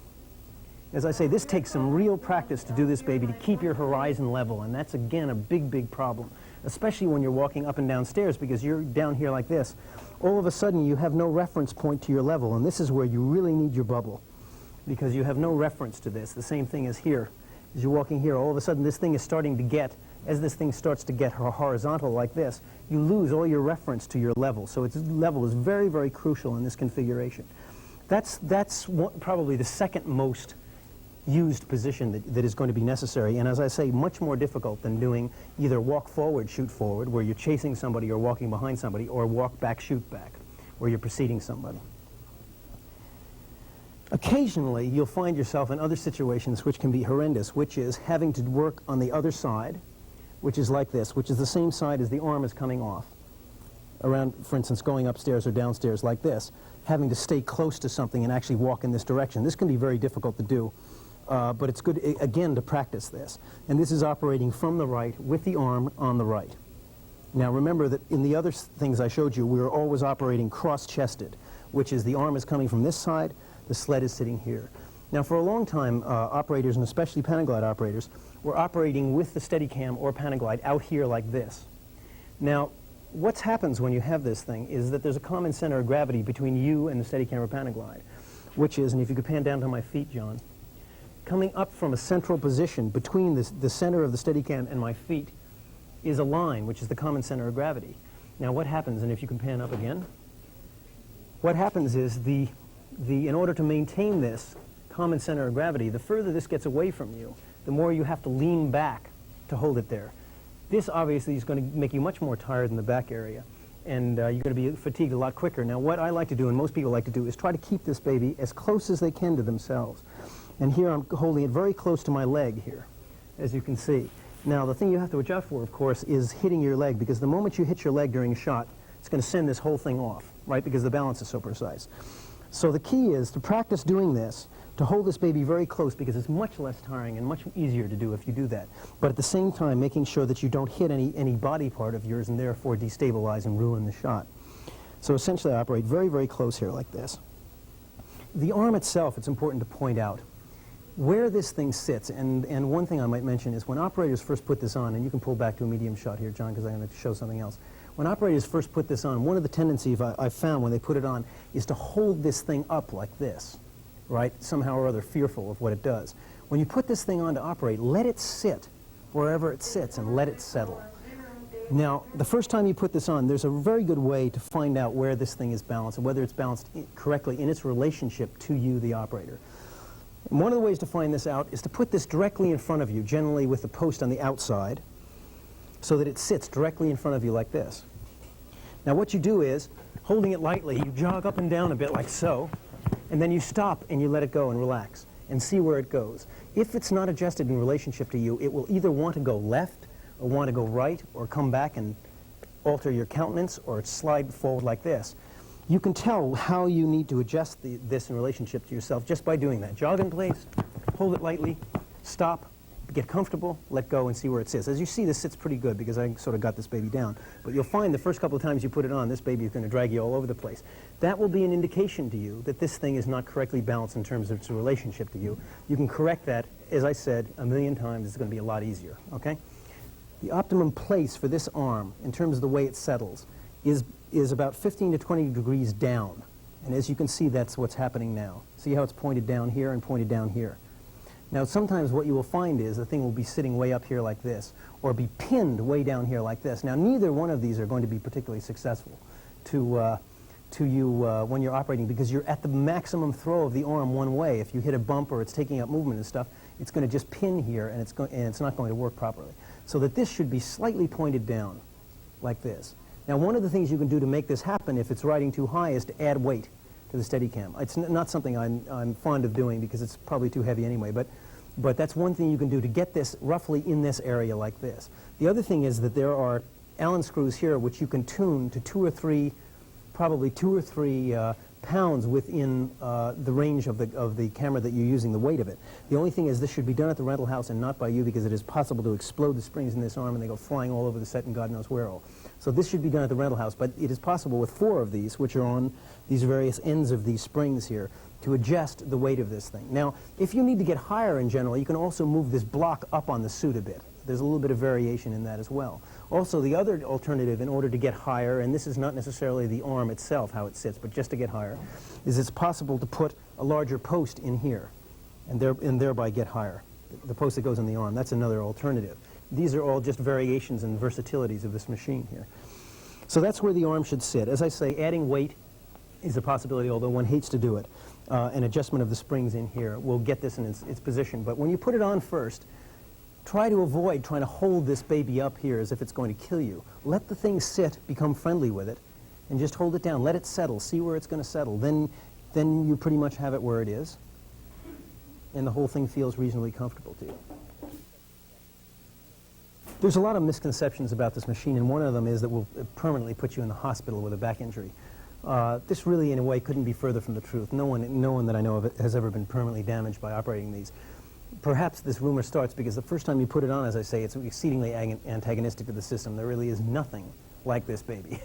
As I say, this takes some real practice to do this, baby, to keep your horizon level, and that's, again, a big, big problem, especially when you're walking up and down stairs, because you're down here like this. All of a sudden, you have no reference point to your level, and this is where you really need your bubble, because you have no reference to this. The same thing as here. As you're walking here, all of a sudden, this thing is starting to get as this thing starts to get horizontal like this, you lose all your reference to your level. So its level is very, very crucial in this configuration. That's probably the second most used position that is going to be necessary, and as I say, much more difficult than doing either walk forward, shoot forward, where you're chasing somebody or walking behind somebody, or walk back, shoot back, where you're preceding somebody. Occasionally, you'll find yourself in other situations which can be horrendous, which is having to work on the other side, which is like this, which is the same side as the arm is coming off. Around, for instance, going upstairs or downstairs like this, having to stay close to something and actually walk in this direction. This can be very difficult to do, but it's good, again, to practice this. And this is operating from the right with the arm on the right. Now remember that in the other things I showed you, we were always operating cross-chested, which is the arm is coming from this side, the sled is sitting here. Now for a long time, operators, and especially Panaglide operators, were operating with the Steadicam or Panaglide out here like this. Now, what happens when you have this thing is that there's a common center of gravity between you and the Steadicam or Panaglide, which is, and if you could pan down to my feet, John, coming up from a central position between the center of the Steadicam and my feet is a line, which is the common center of gravity. Now what happens, and if you can pan up again, what happens is in order to maintain this common center of gravity, the further this gets away from you, the more you have to lean back to hold it there. This obviously is going to make you much more tired in the back area, and you're going to be fatigued a lot quicker. Now what I like to do, and most people like to do, is try to keep this baby as close as they can to themselves. And here I'm holding it very close to my leg here, as you can see. Now the thing you have to watch out for, of course, is hitting your leg, because the moment you hit your leg during a shot, it's going to send this whole thing off, right, because the balance is so precise. So the key is to practice doing this, to hold this baby very close, because it's much less tiring and much easier to do if you do that. But at the same time, making sure that you don't hit any body part of yours and therefore destabilize and ruin the shot. So essentially I operate very, very close here like this. The arm itself, it's important to point out where this thing sits, and one thing I might mention is when operators first put this on, and you can pull back to a medium shot here, John, because I'm going to show something else. When operators first put this on, one of the tendencies I found when they put it on is to hold this thing up like this, right, somehow or other fearful of what it does. When you put this thing on to operate, let it sit wherever it sits and let it settle. Now, the first time you put this on, there's a very good way to find out where this thing is balanced and whether it's balanced correctly in its relationship to you, the operator. And one of the ways to find this out is to put this directly in front of you, generally with the post on the outside, so that it sits directly in front of you like this. Now what you do is, holding it lightly, you jog up and down a bit like so, and then you stop and you let it go and relax and see where it goes. If it's not adjusted in relationship to you, it will either want to go left or want to go right or come back and alter your countenance or slide forward like this. You can tell how you need to adjust this in relationship to yourself just by doing that. Jog in place, hold it lightly, stop, get comfortable, let go, and see where it sits. As you see, this sits pretty good because I sort of got this baby down. But you'll find the first couple of times you put it on, this baby is going to drag you all over the place. That will be an indication to you that this thing is not correctly balanced in terms of its relationship to you. You can correct that, as I said, 1,000,000 times. It's going to be a lot easier, okay? The optimum place for this arm, in terms of the way it settles, is about 15 to 20 degrees down. And as you can see, that's what's happening now. See how it's pointed down here and pointed down here? Now sometimes what you will find is the thing will be sitting way up here like this, or be pinned way down here like this. Now neither one of these are going to be particularly successful to you when you're operating, because you're at the maximum throw of the arm one way. If you hit a bump or it's taking up movement and stuff, it's going to just pin here, and it's not going to work properly. So that this should be slightly pointed down like this. Now one of the things you can do to make this happen if it's riding too high is to add weight to the Steadicam. It's not something I'm fond of doing because it's probably too heavy anyway, but that's one thing you can do to get this roughly in this area like this. The other thing is that there are Allen screws here which you can tune to probably two or three pounds within the range of the camera that you're using, the weight of it. The only thing is this should be done at the rental house and not by you, because it is possible to explode the springs in this arm and they go flying all over the set and God knows where all. So this should be done at the rental house, but it is possible with 4 of these, which are on these various ends of these springs here, to adjust the weight of this thing. Now, if you need to get higher in general, you can also move this block up on the suit a bit. There's a little bit of variation in that as well. Also, the other alternative in order to get higher, and this is not necessarily the arm itself, how it sits, but just to get higher, is it's possible to put a larger post in here and thereby get higher. The post that goes in the arm, that's another alternative. These are all just variations and versatilities of this machine here. So that's where the arm should sit. As I say, adding weight is a possibility, although one hates to do it. An adjustment of the springs in here will get this in its position. But when you put it on first, try to avoid trying to hold this baby up here as if it's going to kill you. Let the thing sit, become friendly with it, and just hold it down. Let it settle. See where it's going to settle. Then you pretty much have it where it is, and the whole thing feels reasonably comfortable to you. There's a lot of misconceptions about this machine, and one of them is that we'll permanently put you in the hospital with a back injury. This really, in a way, couldn't be further from the truth. No one that I know of has ever been permanently damaged by operating these. Perhaps this rumor starts because the first time you put it on, as I say, it's exceedingly antagonistic to the system. There really is nothing like this baby.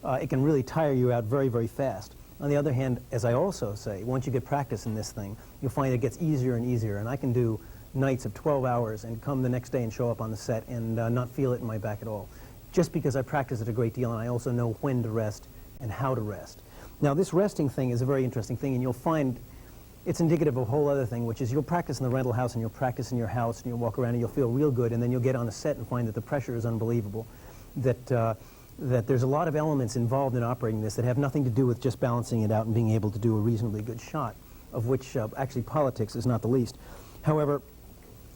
It can really tire you out very, very fast. On the other hand, as I also say, once you get practice in this thing, you'll find it gets easier and easier. And I can do nights of 12 hours and come the next day and show up on the set and not feel it in my back at all, just because I practice it a great deal and I also know when to rest and how to rest. Now, this resting thing is a very interesting thing, and you'll find it's indicative of a whole other thing, which is you'll practice in the rental house and you'll practice in your house and you'll walk around and you'll feel real good, and then you'll get on a set and find that the pressure is unbelievable, that there's a lot of elements involved in operating this that have nothing to do with just balancing it out and being able to do a reasonably good shot, of which actually politics is not the least. However,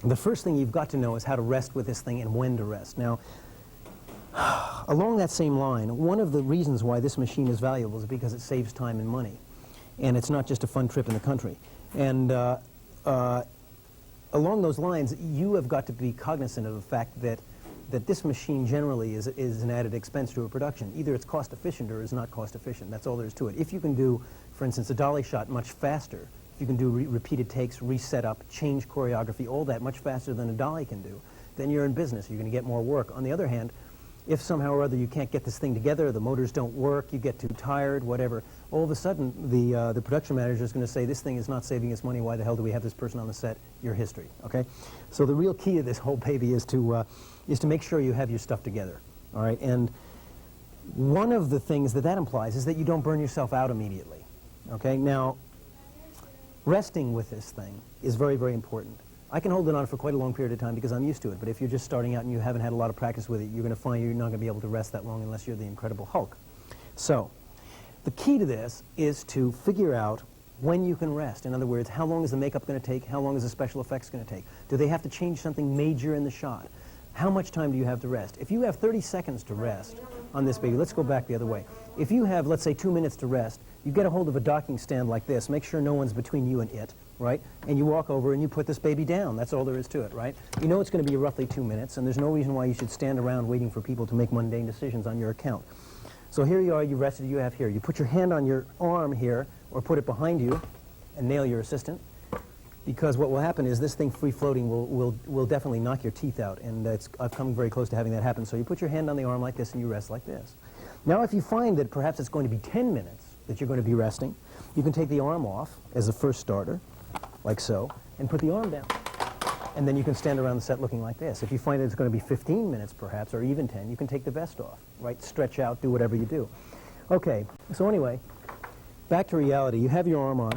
the first thing you've got to know is how to rest with this thing and when to rest. Now, along that same line, one of the reasons why this machine is valuable is because it saves time and money. And it's not just a fun trip in the country. And along those lines, you have got to be cognizant of the fact that this machine generally is an added expense to a production. Either it's cost efficient or it's not cost efficient. That's all there is to it. If you can do, for instance, a dolly shot much faster, if you can do repeated takes, reset up, change choreography, all that much faster than a dolly can do, then you're in business. You're going to get more work. On the other hand, if somehow or other you can't get this thing together, the motors don't work, you get too tired, whatever, all of a sudden the production manager is going to say, this thing is not saving us money, why the hell do we have this person on the set? Your history, okay? So the real key to this whole baby is to make sure you have your stuff together, all right? And one of the things that implies is that you don't burn yourself out immediately, okay? Now, resting with this thing is very, very important. I can hold it on for quite a long period of time because I'm used to it, but if you're just starting out and you haven't had a lot of practice with it, you're going to find you're not going to be able to rest that long unless you're the Incredible Hulk. So, the key to this is to figure out when you can rest. In other words, how long is the makeup going to take? How long is the special effects going to take? Do they have to change something major in the shot? How much time do you have to rest? If you have 30 seconds to rest on this baby, let's go back the other way. If you have, let's say, 2 minutes to rest, you get a hold of a docking stand like this, make sure no one's between you and it, right? And you walk over and you put this baby down. That's all there is to it, right? You know it's going to be roughly 2 minutes, and there's no reason why you should stand around waiting for people to make mundane decisions on your account. So here you are, you rested, you have here. You put your hand on your arm here, or put it behind you, and nail your assistant, because what will happen is this thing free-floating will definitely knock your teeth out, and I've come very close to having that happen. So you put your hand on the arm like this, and you rest like this. Now, if you find that perhaps it's going to be 10 minutes that you're going to be resting, you can take the arm off as a first starter, like so, and put the arm down. And then you can stand around the set looking like this. If you find that it's going to be 15 minutes perhaps, or even 10, you can take the vest off, right? Stretch out, do whatever you do. Okay, so anyway, back to reality. You have your arm on.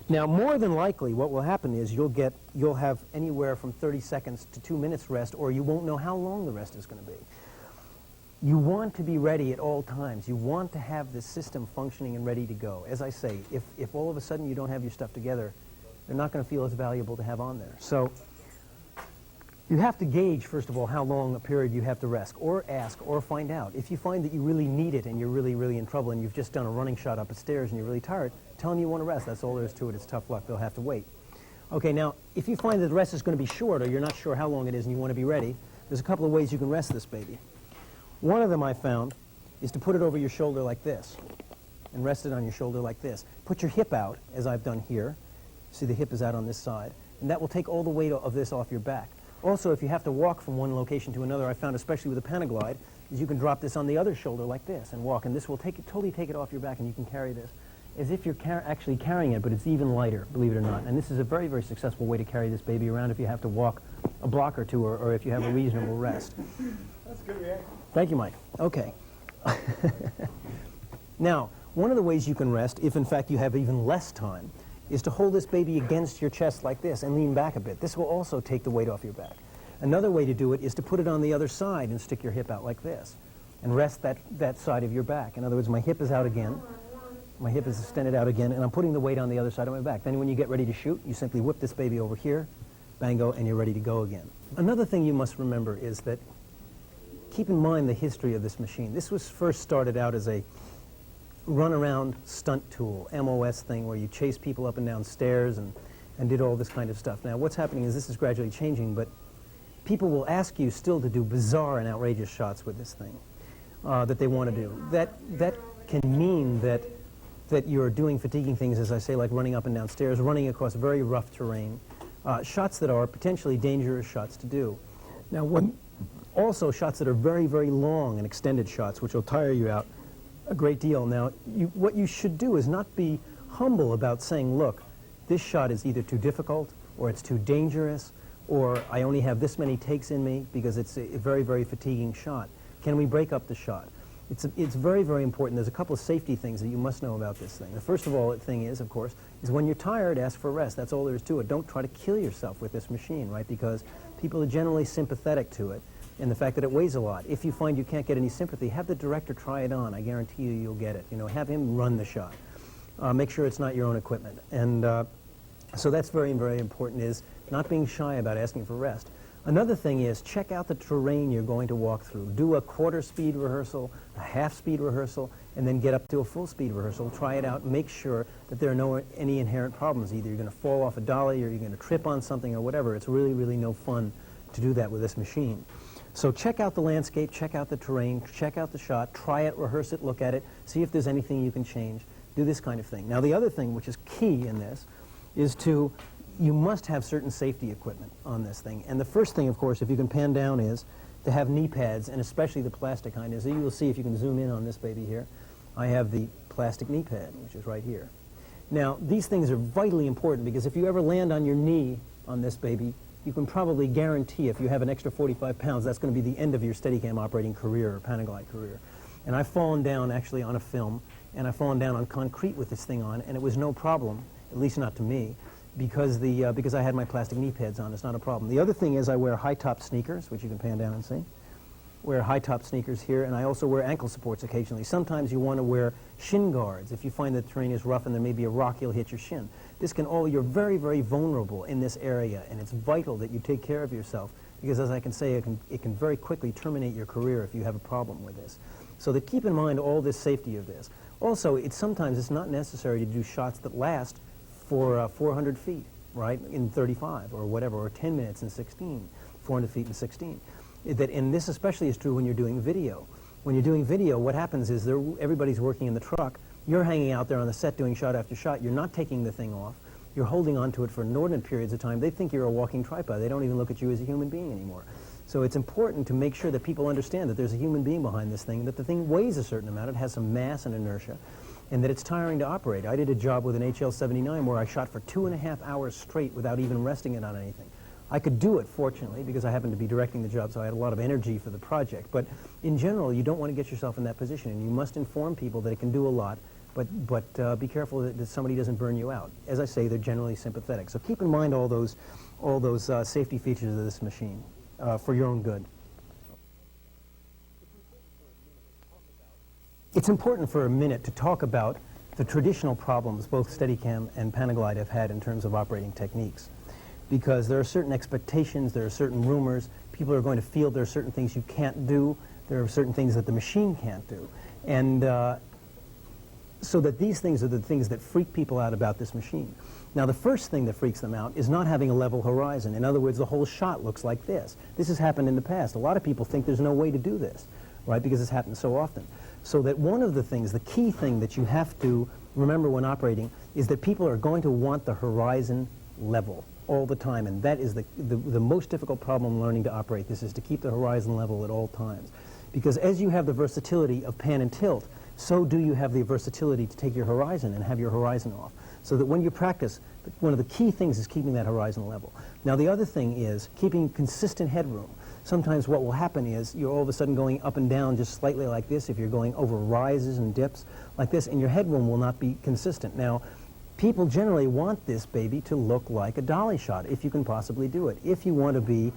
Now, more than likely, what will happen is you'll have anywhere from 30 seconds to 2 minutes rest, or you won't know how long the rest is going to be. You want to be ready at all times. You want to have the system functioning and ready to go. As I say, if all of a sudden you don't have your stuff together, they're not going to feel as valuable to have on there. So you have to gauge, first of all, how long a period you have to rest, or ask, or find out. If you find that you really need it and you're really, really in trouble and you've just done a running shot up the stairs and you're really tired, tell them you want to rest. That's all there is to it. It's tough luck. They'll have to wait. Okay, now, if you find that the rest is going to be short or you're not sure how long it is and you want to be ready, there's a couple of ways you can rest this baby. One of them I found is to put it over your shoulder like this and rest it on your shoulder like this. Put your hip out, as I've done here. See, the hip is out on this side, and that will take all the weight of this off your back. Also, if you have to walk from one location to another, I found, especially with the Panaglide, is you can drop this on the other shoulder like this and walk, and this will totally take it off your back, and you can carry this as if you're actually carrying it, but it's even lighter, believe it or not. And this is a very, very successful way to carry this baby around if you have to walk a block or two, or if you have a reasonable rest.
That's a good reaction.
Thank you, Mike. Okay. Now, one of the ways you can rest, if in fact you have even less time, is to hold this baby against your chest like this and lean back a bit. This will also take the weight off your back. Another way to do it is to put it on the other side and stick your hip out like this and rest that side of your back. In other words, my hip is out again. My hip is extended out again, and I'm putting the weight on the other side of my back. Then when you get ready to shoot, you simply whip this baby over here, bango, and you're ready to go again. Another thing you must remember is that keep in mind the history of this machine. This was first started out as a run-around stunt tool, MOS thing, where you chase people up and down stairs and did all this kind of stuff. Now, what's happening is this is gradually changing, but people will ask you still to do bizarre and outrageous shots with this thing that they want to do. That can mean that you're doing fatiguing things, as I say, like running up and down stairs, running across very rough terrain, shots that are potentially dangerous shots to do. Now, also shots that are very, very long and extended shots, which will tire you out a great deal. Now, what you should do is not be humble about saying, look, this shot is either too difficult, or it's too dangerous, or I only have this many takes in me because it's a very, very fatiguing shot. Can we break up the shot? It's very, very important. There's a couple of safety things that you must know about this thing. The first of all thing is, of course, is when you're tired, ask for rest. That's all there is to it. Don't try to kill yourself with this machine, right? Because people are generally sympathetic to it, and the fact that it weighs a lot. If you find you can't get any sympathy, have the director try it on. I guarantee you you'll get it. You know, have him run the shot. Make sure it's not your own equipment. And so that's very, very important, is not being shy about asking for rest. Another thing is check out the terrain you're going to walk through. Do a quarter-speed rehearsal, a half-speed rehearsal, and then get up to a full-speed rehearsal. Try it out. Make sure that there are any inherent problems. Either you're going to fall off a dolly or you're going to trip on something or whatever. It's really, really no fun to do that with this machine. So check out the landscape, check out the terrain, check out the shot, try it, rehearse it, look at it, see if there's anything you can change. Do this kind of thing. Now, the other thing, which is key in this, is you must have certain safety equipment on this thing. And the first thing, of course, if you can pan down, is to have knee pads, and especially the plastic kind. As you will see if you can zoom in on this baby here, I have the plastic knee pad, which is right here. Now, these things are vitally important because if you ever land on your knee on this baby, you can probably guarantee if you have an extra 45 pounds, that's going to be the end of your Steadicam operating career or Panaglide career. And I've fallen down actually on a film, and I've fallen down on concrete with this thing on, and it was no problem, at least not to me, because I had my plastic knee pads on. It's not a problem. The other thing is I wear high-top sneakers, which you can pan down and see. Wear high-top sneakers here, and I also wear ankle supports occasionally. Sometimes you want to wear shin guards. If you find that the terrain is rough and there may be a rock, you'll hit your shin. You're very, very vulnerable in this area, and it's vital that you take care of yourself because, as I can say, it can very quickly terminate your career if you have a problem with this. So that keep in mind all this safety of this. Also, sometimes it's not necessary to do shots that last for 400 feet, right, in 35 or whatever, or 10 minutes in 16, 400 feet in 16. And this especially is true when you're doing video. When you're doing video, what happens is everybody's working in the truck. You're hanging out there on the set doing shot after shot. You're not taking the thing off. You're holding on to it for inordinate periods of time. They think you're a walking tripod. They don't even look at you as a human being anymore. So it's important to make sure that people understand that there's a human being behind this thing, that the thing weighs a certain amount, it has some mass and inertia, and that it's tiring to operate. I did a job with an HL-79 where I shot for 2.5 hours straight without even resting it on anything. I could do it, fortunately, because I happened to be directing the job, so I had a lot of energy for the project. But in general, you don't want to get yourself in that position, and you must inform people that it can do a lot, but be careful that somebody doesn't burn you out. As I say, they're generally sympathetic. So keep in mind all those safety features of this machine for your own good. It's important for a minute to talk about the traditional problems both Steadicam and Panaglide have had in terms of operating techniques. Because there are certain expectations, there are certain rumors, people are going to feel there are certain things you can't do, there are certain things that the machine can't do. And so that these things are the things that freak people out about this machine. Now, the first thing that freaks them out is not having a level horizon. In other words, the whole shot looks like this. This has happened in the past. A lot of people think there's no way to do this, right, because it's happened so often. So that one of the things, the key thing that you have to remember when operating is that people are going to want the horizon level all the time, and that is the most difficult problem learning to operate this, is to keep the horizon level at all times. Because as you have the versatility of pan and tilt, so do you have the versatility to take your horizon and have your horizon off. So that when you practice, one of the key things is keeping that horizon level. Now, the other thing is keeping consistent headroom. Sometimes what will happen is you're all of a sudden going up and down just slightly like this, if you're going over rises and dips like this, and your headroom will not be consistent. Now, people generally want this baby to look like a dolly shot, if you can possibly do it. If you want to be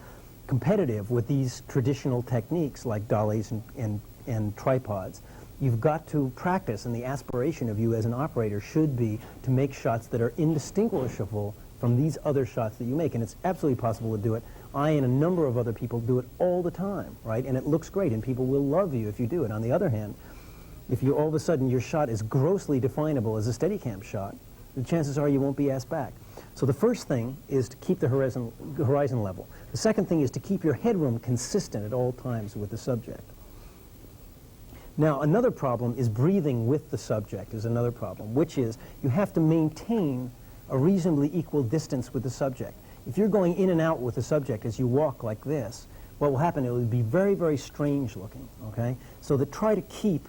competitive with these traditional techniques like dollies and tripods. You've got to practice, and the aspiration of you as an operator should be to make shots that are indistinguishable from these other shots that you make, and it's absolutely possible to do it. I and a number of other people do it all the time, right? And it looks great, and people will love you if you do it. On the other hand, if you all of a sudden your shot is grossly definable as a Steadicam shot, the chances are you won't be asked back. So the first thing is to keep the horizon level. The second thing is to keep your headroom consistent at all times with the subject. Now, another problem is breathing with the subject is another problem, which is you have to maintain a reasonably equal distance with the subject. If you're going in and out with the subject as you walk like this, what will happen, it will be very, very strange looking, okay? So that try to keep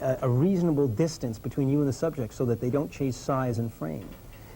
a reasonable distance between you and the subject so that they don't chase size and frame.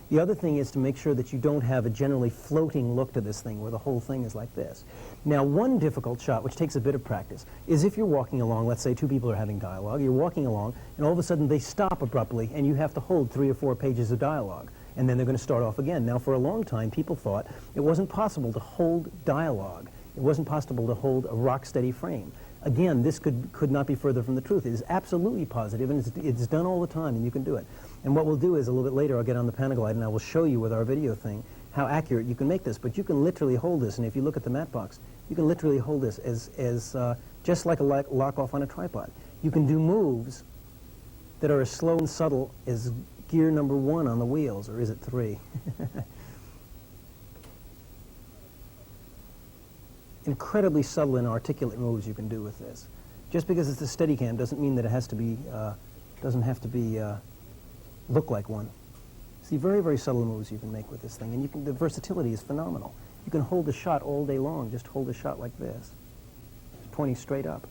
The other thing is to make sure that you don't have a generally floating look to this thing where the whole thing is like this. Now, one difficult shot, which takes a bit of practice, is if you're walking along, let's say two people are having dialogue, you're walking along, and all of a sudden they stop abruptly, and you have to hold 3 or 4 pages of dialogue, and then they're going to start off again. Now, for a long time, people thought it wasn't possible to hold dialogue. It wasn't possible to hold a rock-steady frame. Again, this could not be further from the truth. It is absolutely positive, and it's done all the time, and you can do it. And what we'll do is, a little bit later, I'll get on the Panaglide, and I will show you with our video thing how accurate you can make this. But you can literally hold this, and if you look at the matte box, you can literally hold this as just like a lock-off on a tripod. You can do moves that are as slow and subtle as gear number 1 on the wheels, or is it 3? Incredibly subtle and articulate moves you can do with this. Just because it's a Steadicam doesn't mean that it has to be, doesn't have to be, look like one. See, very, very subtle moves you can make with this thing, and you can, the versatility is phenomenal. You can hold a shot all day long, just hold a shot like this, pointing straight up.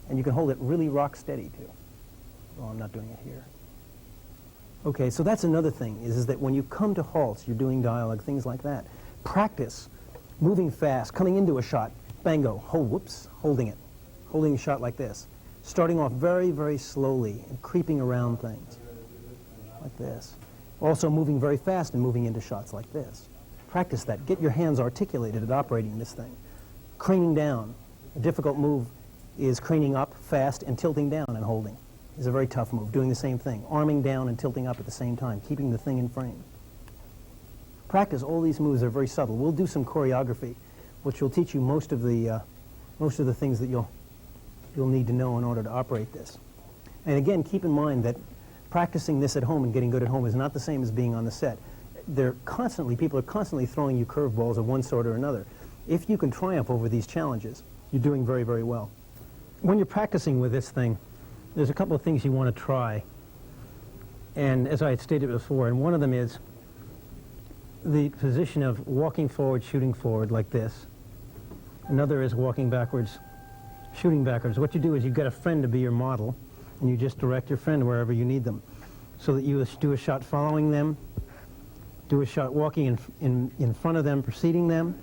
And you can hold it really rock steady, too. Oh, I'm not doing it here. Okay, so that's another thing, is that when you come to halts, you're doing dialogue, things like that. Practice moving fast, coming into a shot, bango, holding it, holding a shot like this, starting off very, very slowly and creeping around things like this. Also moving very fast and moving into shots like this. Practice that. Get your hands articulated at operating this thing. Craning down. A difficult move is craning up fast and tilting down and holding. Is a very tough move. Doing the same thing. Arming down and tilting up at the same time, keeping the thing in frame. Practice. All these moves are very subtle. We'll do some choreography, which will teach you most of the things that you'll need to know in order to operate this. And again, keep in mind that practicing this at home and getting good at home is not the same as being on the set. People are constantly throwing you curveballs of one sort or another. If you can triumph over these challenges, you're doing very, very well. When you're practicing with this thing, there's a couple of things you want to try. And as I had stated before, and one of them is the position of walking forward, shooting forward like this. Another is walking backwards, shooting backwards. What you do is you get a friend to be your model, and you just direct your friend wherever you need them, so that you do a shot following them, do a shot walking in front of them, preceding them.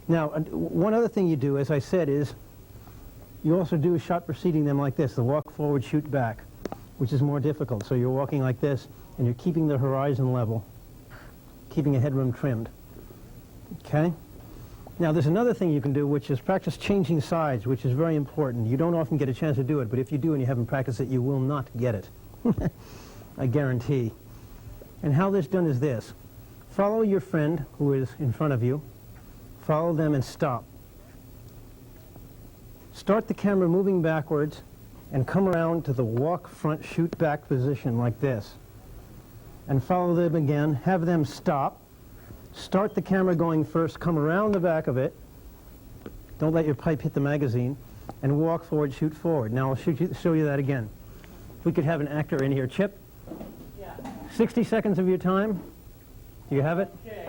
Now, one other thing you do, as I said, is you also do a shot preceding them like this, the walk forward, shoot back, which is more difficult. So you're walking like this, and you're keeping the horizon level, keeping a headroom trimmed. Okay? Now, there's another thing you can do, which is practice changing sides, which is very important. You don't often get a chance to do it, but if you do and you haven't practiced it, you will not get it. I guarantee. And how this is done is this. Follow your friend who is in front of you. Follow them and stop. Start the camera moving backwards and come around to the walk front shoot back position like this. And follow them again. Have them stop. Start the camera going first, come around the back of it. Don't let your pipe hit the magazine. And walk forward, shoot forward. Now I'll show you that again. If we could have an actor in here. Chip?
Yeah.
60 seconds of your time. Do you have it?
Okay.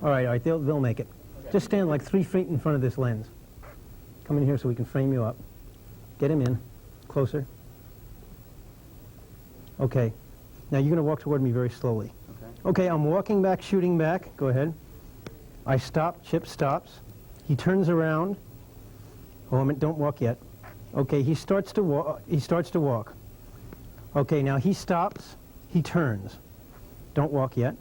All right, they'll make it. Okay. Just stand like 3 feet in front of this lens. Come in here so we can frame you up. Get him in. Closer. Okay. Now you're going to walk toward me very slowly. Okay, I'm walking back, shooting back. Go ahead. I stop. Chip stops. He turns around. Oh, don't walk yet. Okay, he starts to walk. Okay, now he stops. He turns. Don't walk yet.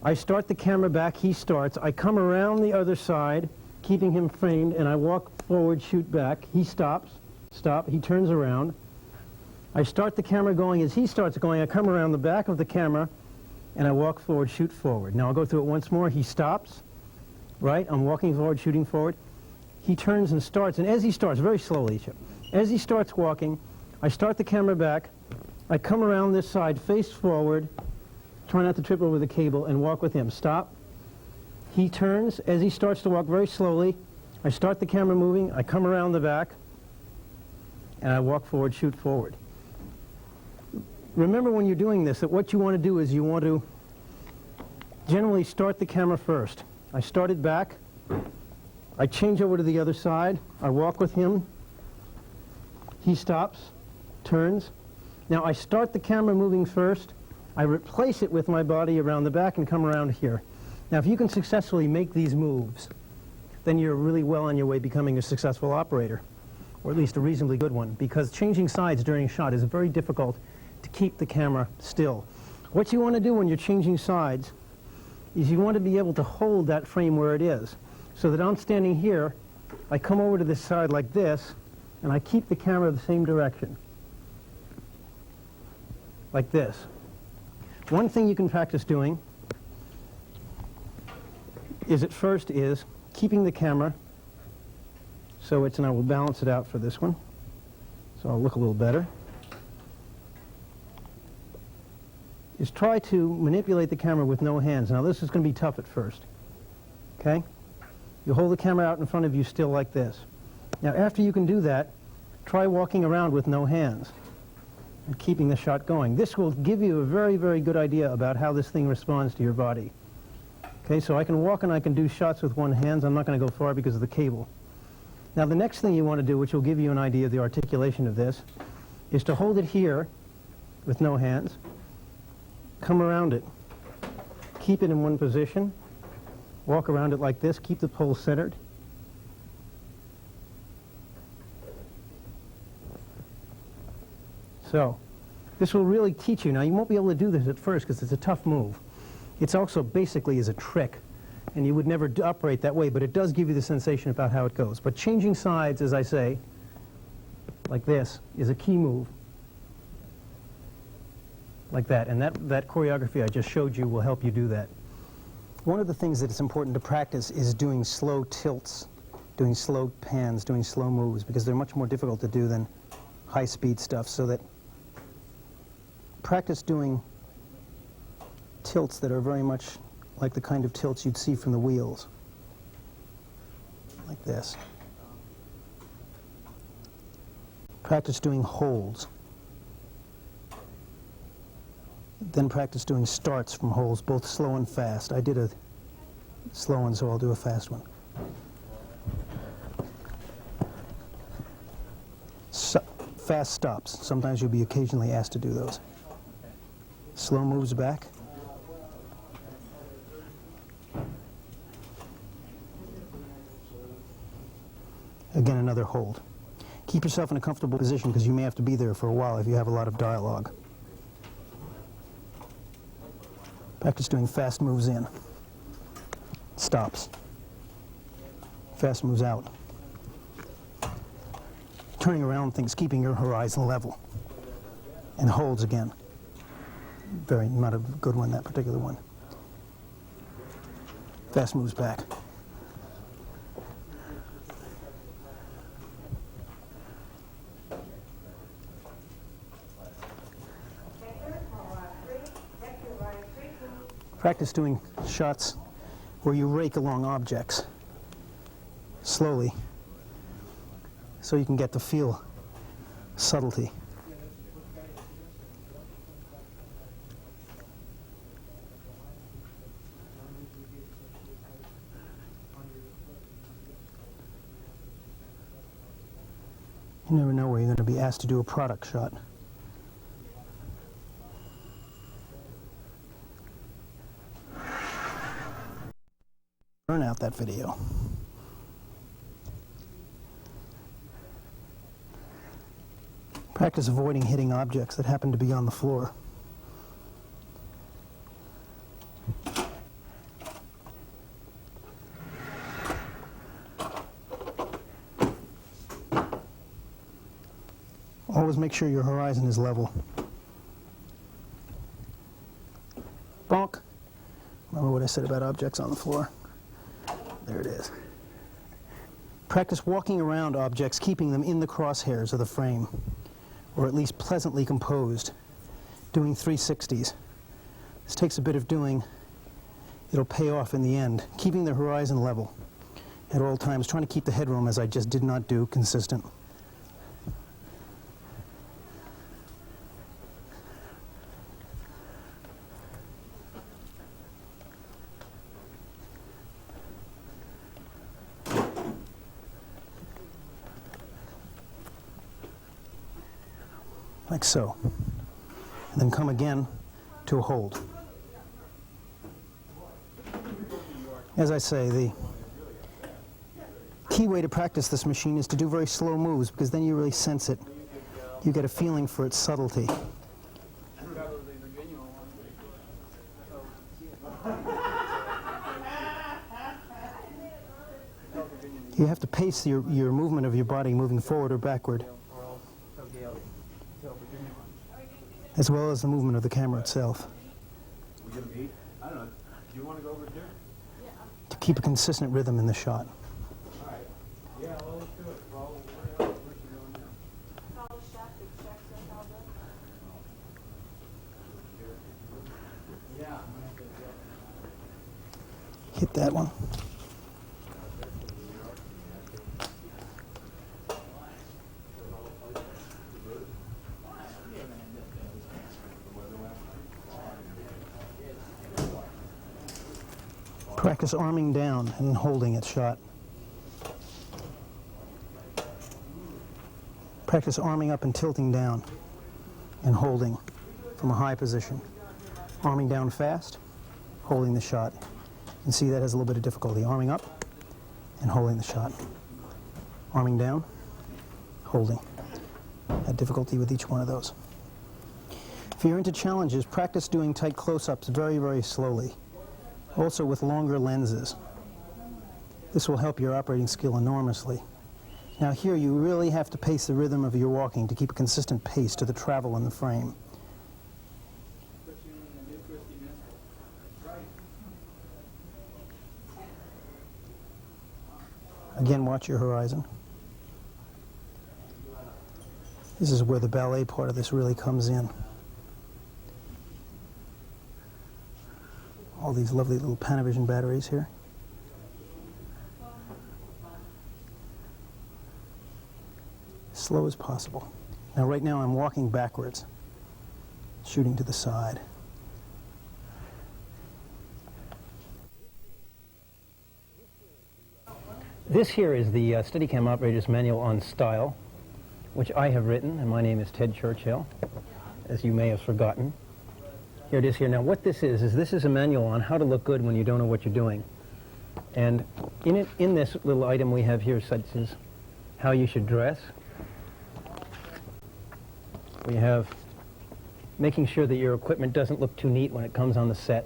I start the camera back, he starts. I come around the other side, keeping him framed, and I walk forward, shoot back. He stops, stop, he turns around. I start the camera going. As he starts going, I come around the back of the camera, and I walk forward, shoot forward. Now I'll go through it once more. He stops, right? I'm walking forward, shooting forward. He turns and starts, and as he starts, very slowly, as he starts walking, I start the camera back. I come around this side, face forward, try not to trip over the cable, and walk with him. Stop. He turns. As he starts to walk very slowly, I start the camera moving. I come around the back, and I walk forward, shoot forward. Remember when you're doing this that what you want to do is you want to generally start the camera first. I start it back. I change over to the other side. I walk with him. He stops, turns. Now I start the camera moving first. I replace it with my body around the back and come around here. Now if you can successfully make these moves, then you're really well on your way becoming a successful operator, or at least a reasonably good one, because changing sides during a shot is very difficult to keep the camera still. What you want to do when you're changing sides is you want to be able to hold that frame where it is, so that I'm standing here, I come over to this side like this, and I keep the camera the same direction, like this. One thing you can practice doing is at first is keeping the camera so it's, and I will balance it out for this one, so I'll look a little better, is try to manipulate the camera with no hands. Now this is going to be tough at first, okay? You hold the camera out in front of you still like this. Now after you can do that, try walking around with no hands and keeping the shot going. This will give you a very, very good idea about how this thing responds to your body. Okay, so I can walk and I can do shots with one hand. I'm not going to go far because of the cable. Now the next thing you want to do, which will give you an idea of the articulation of this, is to hold it here with no hands, come around it, keep it in one position, walk around it like this, keep the pole centered. So this will really teach you. Now you won't be able to do this at first because it's a tough move. It's also basically is a trick, and you would never operate that way, but it does give you the sensation about how it goes. But changing sides, as I say, like this, is a key move. Like that, and that choreography I just showed you will help you do that. One of the things that it's important to practice is doing slow tilts, doing slow pans, doing slow moves, because they're much more difficult to do than high-speed stuff, so that practice doing tilts that are very much like the kind of tilts you'd see from the wheels, like this. Practice doing holds. Then practice doing starts from holds, both slow and fast. I did a slow one, so I'll do a fast one. Fast stops. Sometimes you'll be occasionally asked to do those. Slow moves back. Again, another hold. Keep yourself in a comfortable position because you may have to be there for a while if you have a lot of dialogue. Practice doing fast moves in. Stops. Fast moves out. Turning around things, keeping your horizon level. And holds again. Very, not a good one, that particular one. Fast moves back. Practice doing shots where you rake along objects slowly so you can get to feel subtlety. You never know where you're going to be asked to do a product shot. Burn out that video. Practice avoiding hitting objects that happen to be on the floor. Always make sure your horizon is level. Bonk. Remember what I said about objects on the floor? There it is. Practice walking around objects, keeping them in the crosshairs of the frame, or at least pleasantly composed, doing 360s. This takes a bit of doing. It'll pay off in the end. Keeping the horizon level at all times, trying to keep the headroom, as I just did not do, consistent. Like so. And then come again to a hold. As I say, the key way to practice this machine is to do very slow moves, because then you really sense it. You get a feeling for its subtlety. You have to pace your movement of your body moving forward or backward, as well as the movement of the camera itself,
We gonna meet? I don't know. Do you want to go over here?
to keep a consistent rhythm in the shot.
All right. Yeah, well, let's do it. Well, where's you going now? Yeah.
Hit that one. Practice arming down and holding its shot. Practice arming up and tilting down and holding from a high position. Arming down fast, holding the shot. And see, that has a little bit of difficulty. Arming up and holding the shot. Arming down, holding. Had difficulty with each one of those. If you're into challenges, practice doing tight close-ups very, very slowly. Also with longer lenses. This will help your operating skill enormously. Now here you really have to pace the rhythm of your walking to keep a consistent pace to the travel in the frame. Again, watch your horizon. This is where the ballet part of this really comes in. All these lovely little Panavision batteries here. Slow as possible. Now right now I'm walking backwards, shooting to the side.
This here is the Steadicam Operator's Manual on Style, which I have written, and my name is Ted Churchill, as you may have forgotten. Here it is here. Now what this is this is a manual on how to look good when you don't know what you're doing. And in this little item we have here, such as how you should dress. We have making sure that your equipment doesn't look too neat when it comes on the set.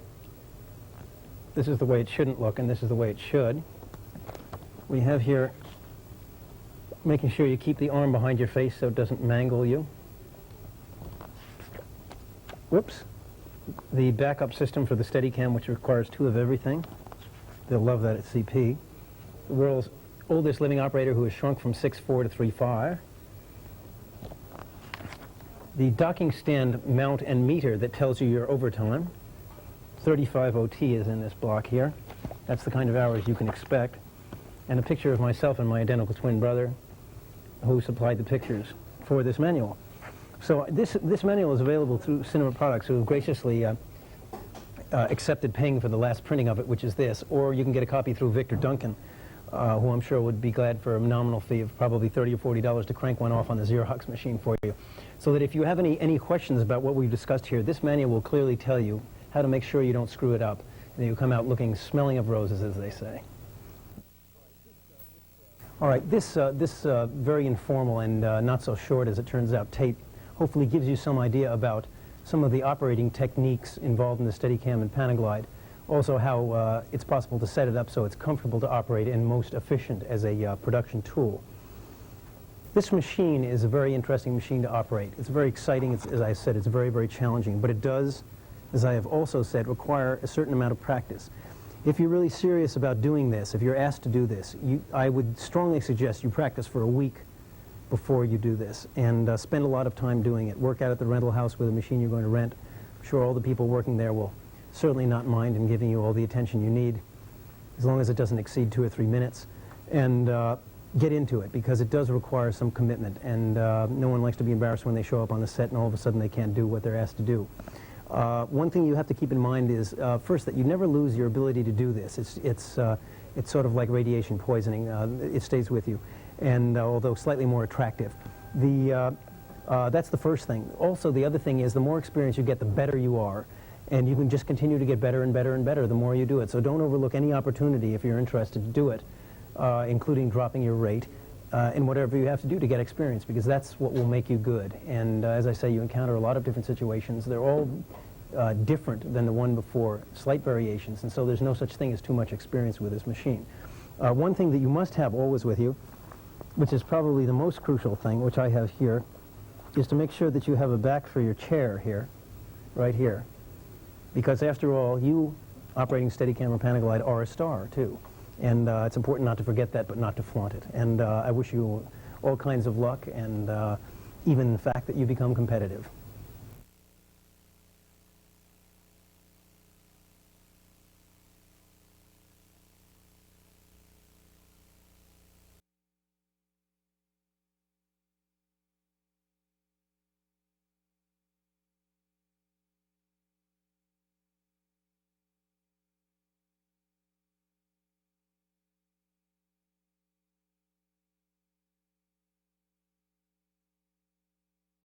This is the way it shouldn't look, and this is the way it should. We have here making sure you keep the arm behind your face so it doesn't mangle you. Whoops. The backup system for the Steadicam, which requires 2 of everything. They'll love that at CP. The world's oldest living operator who has shrunk from 6'4" to 3'5". The docking stand mount and meter that tells you your overtime. 35 OT is in this block here. That's the kind of hours you can expect. And a picture of myself and my identical twin brother who supplied the pictures for this manual. So this manual is available through Cinema Products, who have graciously accepted paying for the last printing of it, which is this. Or you can get a copy through Victor Duncan, who I'm sure would be glad for a nominal fee of probably $30 or $40 to crank one off on the Xerox machine for you. So that if you have any questions about what we've discussed here, this manual will clearly tell you how to make sure you don't screw it up, and you come out looking, smelling of roses, as they say. All right, this very informal and not so short, as it turns out, tape hopefully gives you some idea about some of the operating techniques involved in the Steadicam and Panaglide. Also how it's possible to set it up so it's comfortable to operate and most efficient as a production tool. This machine is a very interesting machine to operate. It's very exciting. As I said, it's very, very challenging. But it does, as I have also said, require a certain amount of practice. If you're really serious about doing this, if you're asked to do this, I would strongly suggest you practice for a week before you do this, and spend a lot of time doing it. Work out at the rental house with a machine you're going to rent. I'm sure all the people working there will certainly not mind in giving you all the attention you need, as long as it doesn't exceed 2 or 3 minutes. And get into it, because it does require some commitment, and no one likes to be embarrassed when they show up on the set and all of a sudden they can't do what they're asked to do. One thing you have to keep in mind is, first, that you never lose your ability to do this. It's sort of like radiation poisoning. It stays with you, and although slightly more attractive. That's the first thing. Also, the other thing is, the more experience you get, the better you are, and you can just continue to get better and better and better the more you do it. So don't overlook any opportunity if you're interested to do it, including dropping your rate, and whatever you have to do to get experience, because that's what will make you good. And as I say, you encounter a lot of different situations. They're all different than the one before, slight variations, and so there's no such thing as too much experience with this machine. One thing that you must have always with you, which is probably the most crucial thing, which I have here, is to make sure that you have a back for your chair here, right here. Because after all, you, operating Steadicam or Panaglide, are a star too. And it's important not to forget that, but not to flaunt it. And I wish you all kinds of luck, and even the fact that you become competitive.